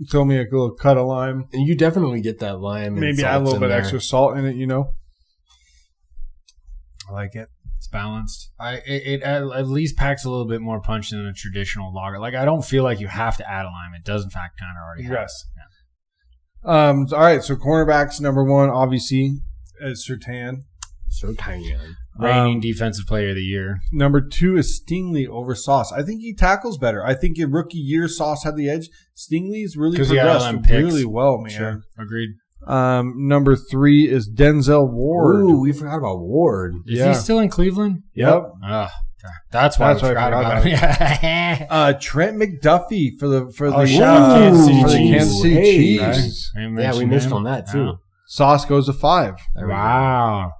Throw me a little cut of lime. And you definitely get that lime. Maybe add a little bit extra salt in it. I like it. It's balanced. It at least packs a little bit more punch than a traditional lager. Like I don't feel like you have to add a lime. It does in fact kind of already have. Yes. Yeah. All right. So cornerbacks number 1 obviously is Surtain. Reigning defensive player of the year. Number 2 is Stingley over Sauce. I think he tackles better. I think in rookie year Sauce had the edge. Stingley's really progressed really well, man. Sure. Agreed. Number 3 is Denzel Ward. Ooh, we forgot about Ward. Is he still in Cleveland? Yep. That's why I forgot about him. Trent McDuffie for the Kansas City Chiefs. Yeah, we missed on that too. Sauce goes to 5. Wow.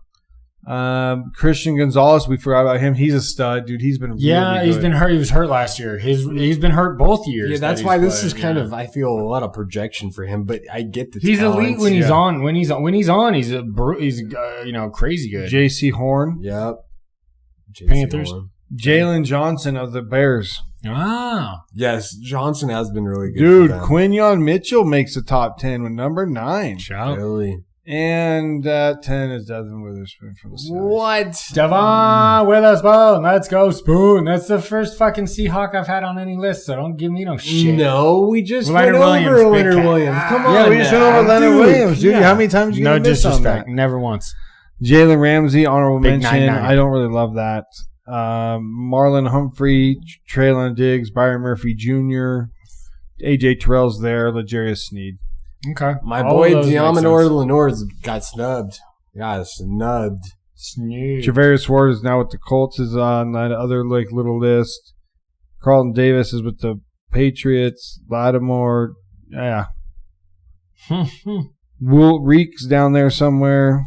Christian Gonzalez, we forgot about him. He's a stud, dude. He's been he's been hurt. He was hurt last year. He's been hurt both years. Yeah, that's why this is kind of I feel a lot of projection for him, but I get the he's talent. elite when he's on. When he's on, he's crazy good. J.C. Horn. Yep. Panthers. Jalen Johnson of the Bears. Wow. Yes, Johnson has been really good. Dude, Quinyon Mitchell makes the top 10 with number 9. Shout. Really? And 10 is Devin Witherspoon from the Steelers. What? Devon Witherspoon. Let's go, Spoon. That's the first fucking Seahawk I've had on any list, so don't give me no shit. No, we just Leonard went over Williams, Leonard Williams. Come on. Yeah, we just went over Leonard Williams, dude. How many times you No gonna miss on that? disrespect. Never once. Jalen Ramsey, honorable Big mention. 9-9. I don't really love that. Marlon Humphrey, Traylon Diggs, Byron Murphy Jr., AJ Terrell's there, L'Jarius Sneed. Okay. My boy Diamador Lenore's got snubbed. Snubbed. Javarius Ward is now with the Colts, is on that other little list. Carlton Davis is with the Patriots. Lattimore, yeah. Reek's down there somewhere.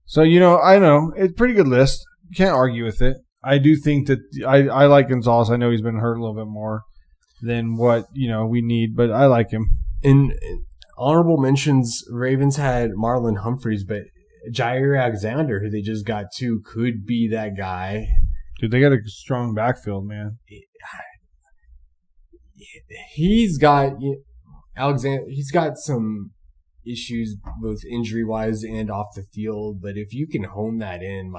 So, I know. It's a pretty good list. You can't argue with it. I do think that I like Gonzalez. I know he's been hurt a little bit more than what, we need, but I like him. In honorable mentions, Ravens had Marlon Humphreys, but Jair Alexander, who they just got too, could be that guy. Dude, they got a strong backfield, man. He's got some issues both injury-wise and off the field, but if you can hone that in,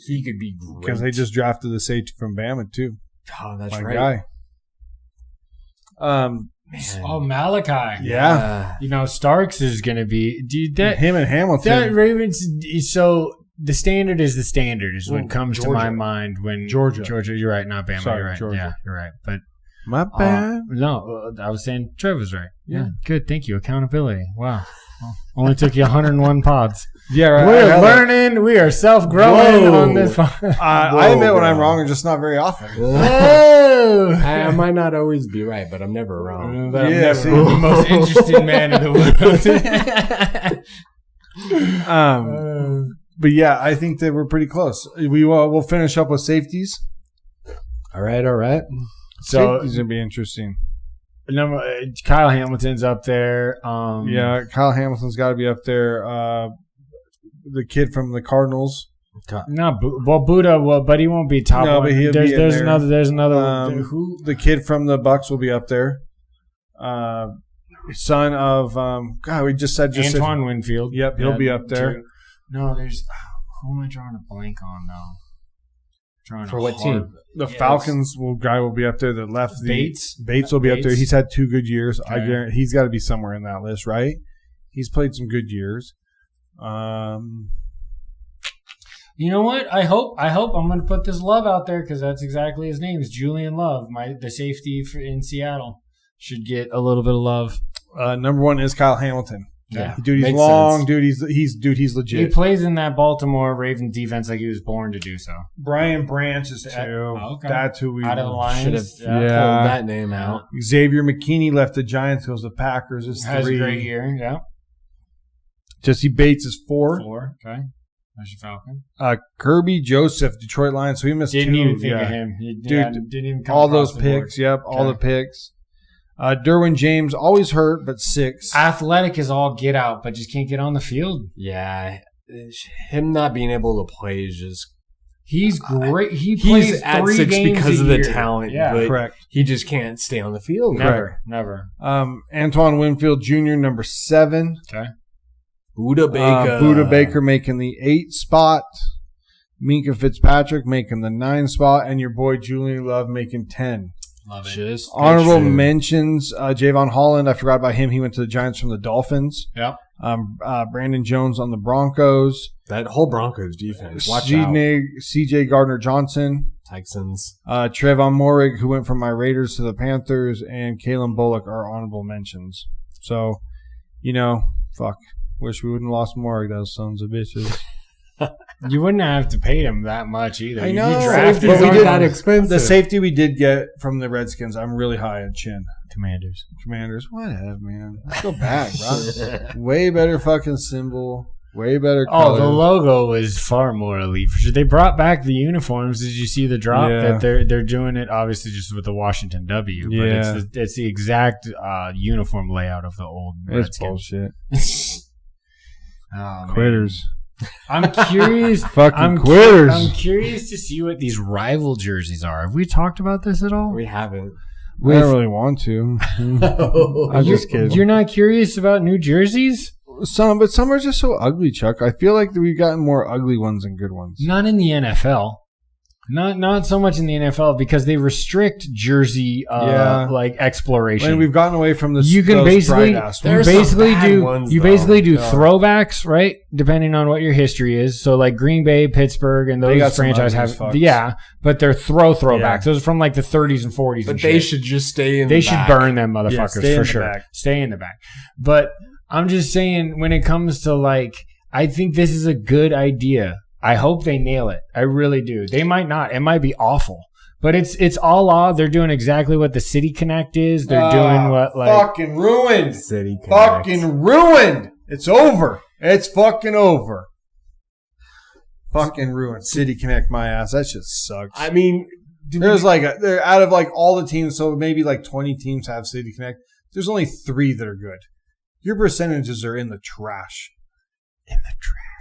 he could be great. Because they just drafted the safety from Bama, too. Oh, that's My right. guy. Malachi. Yeah. Starks is going to be him and Hamilton. That Ravens. So the standard is the standard is what comes to my mind when Georgia. You're right, not Bama. Sorry, you're right. Georgia. Yeah, you're right. But My bad. I was saying Trev was right. Yeah, good. Thank you. Accountability. Wow. Well, only took you 101 pods. Yeah, right. We're learning. We are self-growing on this pod. I admit when I'm wrong, and just not very often. I might not always be right, but I'm never wrong. But I'm never the most interesting man in the world. But yeah, I think that we're pretty close. We'll finish up with safeties. All right. So safeties gonna be interesting. Kyle Hamilton's up there. Yeah, Kyle Hamilton's got to be up there. The kid from the Cardinals. Buddha. But he won't be top. No, one. but he'll be in there's there. another. There's another. Who? The kid from the Bucks will be up there. Son of we just said Antoine Winfield. Yep, he'll be up there. No, there's who am I drawing a blank on now? For what team? The Falcons guy will be up there. The left Bates will be up there. He's had 2 good years. Okay. I guarantee he's got to be somewhere in that list, right? He's played some good years. You know what? I hope I'm going to put this Love out there because that's exactly his name. Is Julian Love, the safety in Seattle, should get a little bit of love. Number 1 is Kyle Hamilton. Yeah, dude, he's long. Sense. Dude, he's legit. He plays in that Baltimore Ravens defense like he was born to do so. Brian Branch is too. Okay. That's who we out of the Lions. Should have pulled that name out. Xavier McKinney left the Giants, goes to the Packers. Has 3. A great year. Yeah. Jesse Bates is 4. 4. Okay. That's your Falcon. Kirby Joseph, Detroit Lions. So he missed 2. Didn't even think of him. Didn't even come all those picks. Yep, all the picks. Derwin James, always hurt, but 6. Athletic is all get out, but just can't get on the field. Yeah. Him not being able to play is just... He's great. He's at 3 6 games because of a year. the talent. Yeah, but correct. He just can't stay on the field. Never. Antoine Winfield Jr., number 7. Okay. Buda Baker making the 8 spot. Minka Fitzpatrick making the 9 spot. And your boy Julian Love making 10. Love it. Just honorable mentions, Javon Holland. I forgot about him. He went to the Giants from the Dolphins. Yep. Brandon Jones on the Broncos. That whole Broncos defense. Watch out. CJ Gardner-Johnson. Texans. Trev Morig, who went from my Raiders to the Panthers, and Kalen Bullock are honorable mentions. So, fuck. Wish we wouldn't have lost Morig, those sons of bitches. You wouldn't have to pay him that much either. I know. You drafted but we did that expensive. The safety we did get from the Redskins, I'm really high on chin. Commanders. Whatever, man. Let's go back, bro. Way better fucking symbol. Way better color. Oh, the logo was far more elite. For sure. They brought back the uniforms. Did you see the drop? Yeah. That they're doing it obviously just with the Washington W, but it's the exact uniform layout of the old Redskins. It's bullshit. Quitters. I'm curious. Quitters. I'm curious to see what these rival jerseys are. Have we talked about this at all? We haven't. I don't really want to. I'm just kidding. You're not curious about new jerseys? But some are just so ugly, Chuck. I feel like we've gotten more ugly ones than good ones. Not in the NFL. Not so much in the NFL because they restrict jersey like exploration. And we've gotten away from this. You can basically do throwbacks, right? Depending on what your history is. So like Green Bay, Pittsburgh, and those franchises have but they're throwbacks. Yeah. Those are from like the 30s and 40s. But they should just stay in. They should burn them motherfuckers for sure. Stay in the back. But I'm just saying, when it comes to I think this is a good idea. I hope they nail it. I really do. They might not. It might be awful. But it's all law. They're doing exactly what the City Connect is. They're doing what fucking ruined. City Connect. Fucking ruined. It's over. It's fucking over. Fucking ruined. City Connect my ass. That shit sucks. I mean, there's they're out of all the teams, so maybe 20 teams have City Connect. There's only 3 that are good. Your percentages are in the trash.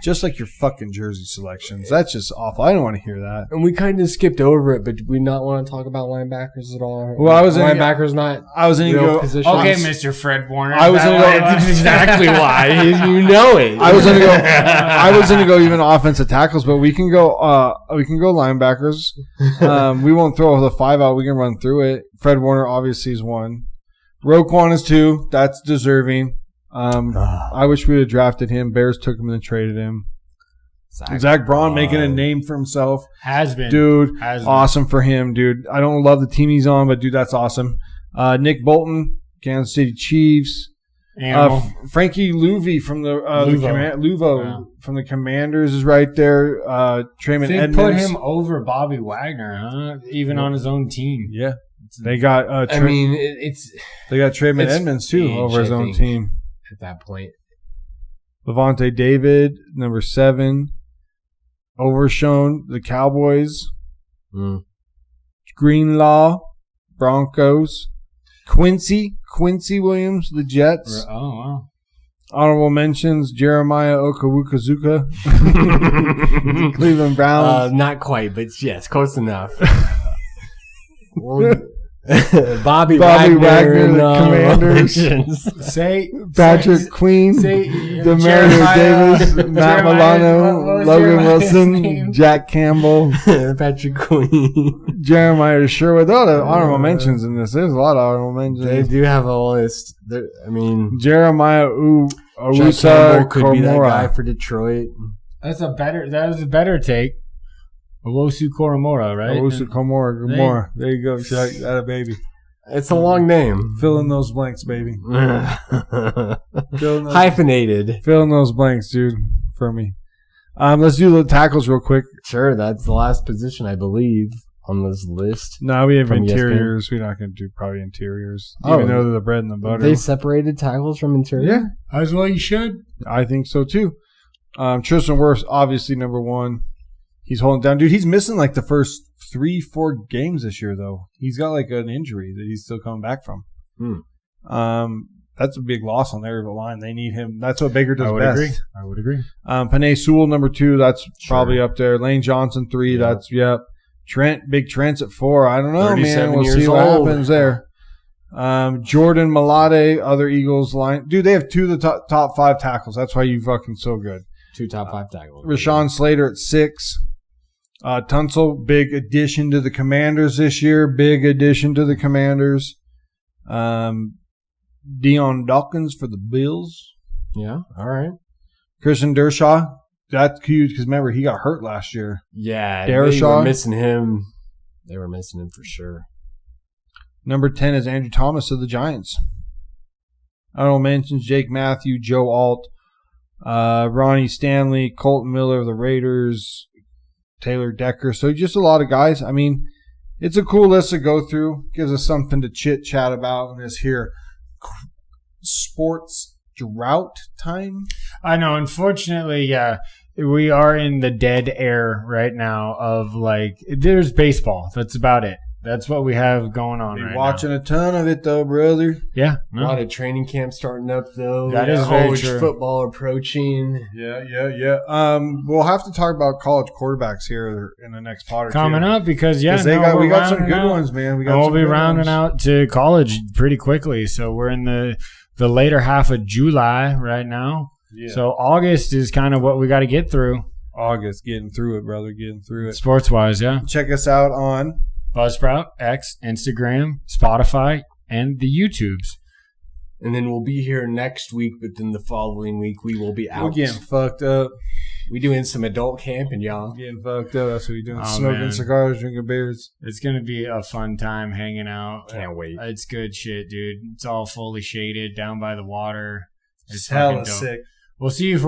Just like your fucking jersey selections. That's just awful. I don't want to hear that. And we kind of skipped over it, but do we not want to talk about linebackers at all? Well, I was linebackers not. I was in go. Okay, Mr. Fred Warner. I was going to go. That's exactly why. You know it. I was going to go. I was going to go even offensive tackles, but we can go. We can go linebackers. We won't throw the 5 out. We can run through it. Fred Warner obviously is 1. Roquan is 2. That's deserving. I wish we would have drafted him. Bears took him and traded him. Zach Braun making a name for himself. Has been. Dude, Has awesome been. for him, dude. I don't love the team he's on, but, dude, that's awesome. Nick Bolton, Kansas City Chiefs. Frankie Louvi from the Luvo from the Commanders is right there. Trayman Edmonds. Put him over Bobby Wagner, huh? Even on his own team. Yeah. They got they got Trayman Edmonds too over his own team at that point. Levante David, number 7. Overshown, the Cowboys. Greenlaw, Broncos. Quincy Williams, the Jets. Oh, wow. Honorable mentions, Jeremiah Okawukazuka, Cleveland Browns. Not quite, but yes, close enough. Bobby Wagner, the Commanders. Patrick Queen, Demario Davis, Matt Milano, Logan Wilson, Jack Campbell, Patrick Queen, Jeremiah Sherwood. All the honorable mentions in this. There's a lot of honorable mentions. They do have a list. Jeremiah Owusa could be that guy for Detroit. That was a better take. Owusu Koromora, right? Owusu Koromora. There you go, Chuck. That a baby. It's a long name. Fill in those blanks, baby. Hyphenated. Fill in those blanks, dude, for me. Let's do the tackles real quick. Sure, that's the last position, I believe, on this list. No, we have interiors. We're not going to do probably interiors. Even though they're the bread and the butter. They separated tackles from interior? Yeah. As well you should. I think so, too. Tristan Wirfs, obviously, number 1. He's holding down. Dude, he's missing like the first 3-4 games this year, though. He's got like an injury that he's still coming back from. That's a big loss on their line. They need him. That's what Baker does best. I would agree. Penei Sewell, number 2. That's probably up there. Lane Johnson, 3. Yeah. That's, Big Trent's at 4. I don't know, man. We'll see what happens there. Jordan Mailata, other Eagles line. Dude, they have 2 of the top 5 tackles. That's why you fucking so good. 2 top 5 tackles. Rashawn Slater at 6. Tunsil, big addition to the Commanders this year. Deion Dawkins for the Bills. Yeah, all right. Christian Dershaw. That's huge because remember, he got hurt last year. Yeah, Dershaw. They were missing him. They were missing him for sure. Number 10 is Andrew Thomas of the Giants. Honorable mentions, Jake Matthew, Joe Alt, Ronnie Stanley, Colton Miller of the Raiders, Taylor Decker. So just a lot of guys. I mean, it's a cool list to go through. Gives us something to chit-chat about in this here sports drought time. I know. Unfortunately, we are in the dead air right now of like, there's baseball. That's about it. That's what we have going on right now. Watching a ton of it, though, brother. Yeah. A lot of training camps starting up, though. That is very true. College football approaching. Yeah. We'll have to talk about college quarterbacks here in the next pod or coming two. up because, we got some good ones, man. We'll be rounding out to college pretty quickly. So we're in the later half of July right now. Yeah. So August is kind of what we got to get through. August, getting through it, brother. Getting through it. Sports-wise, yeah. Check us out on Buzzsprout, X, Instagram, Spotify, and the YouTubes. And then we'll be here next week, but then the following week we will be out. We're getting fucked up. We doing some adult camping, y'all. Getting fucked up. That's what we doing. Smoking cigars, drinking beers. It's going to be a fun time hanging out. Can't wait. It's good shit, dude. It's all fully shaded down by the water. It's hella sick. We'll see you for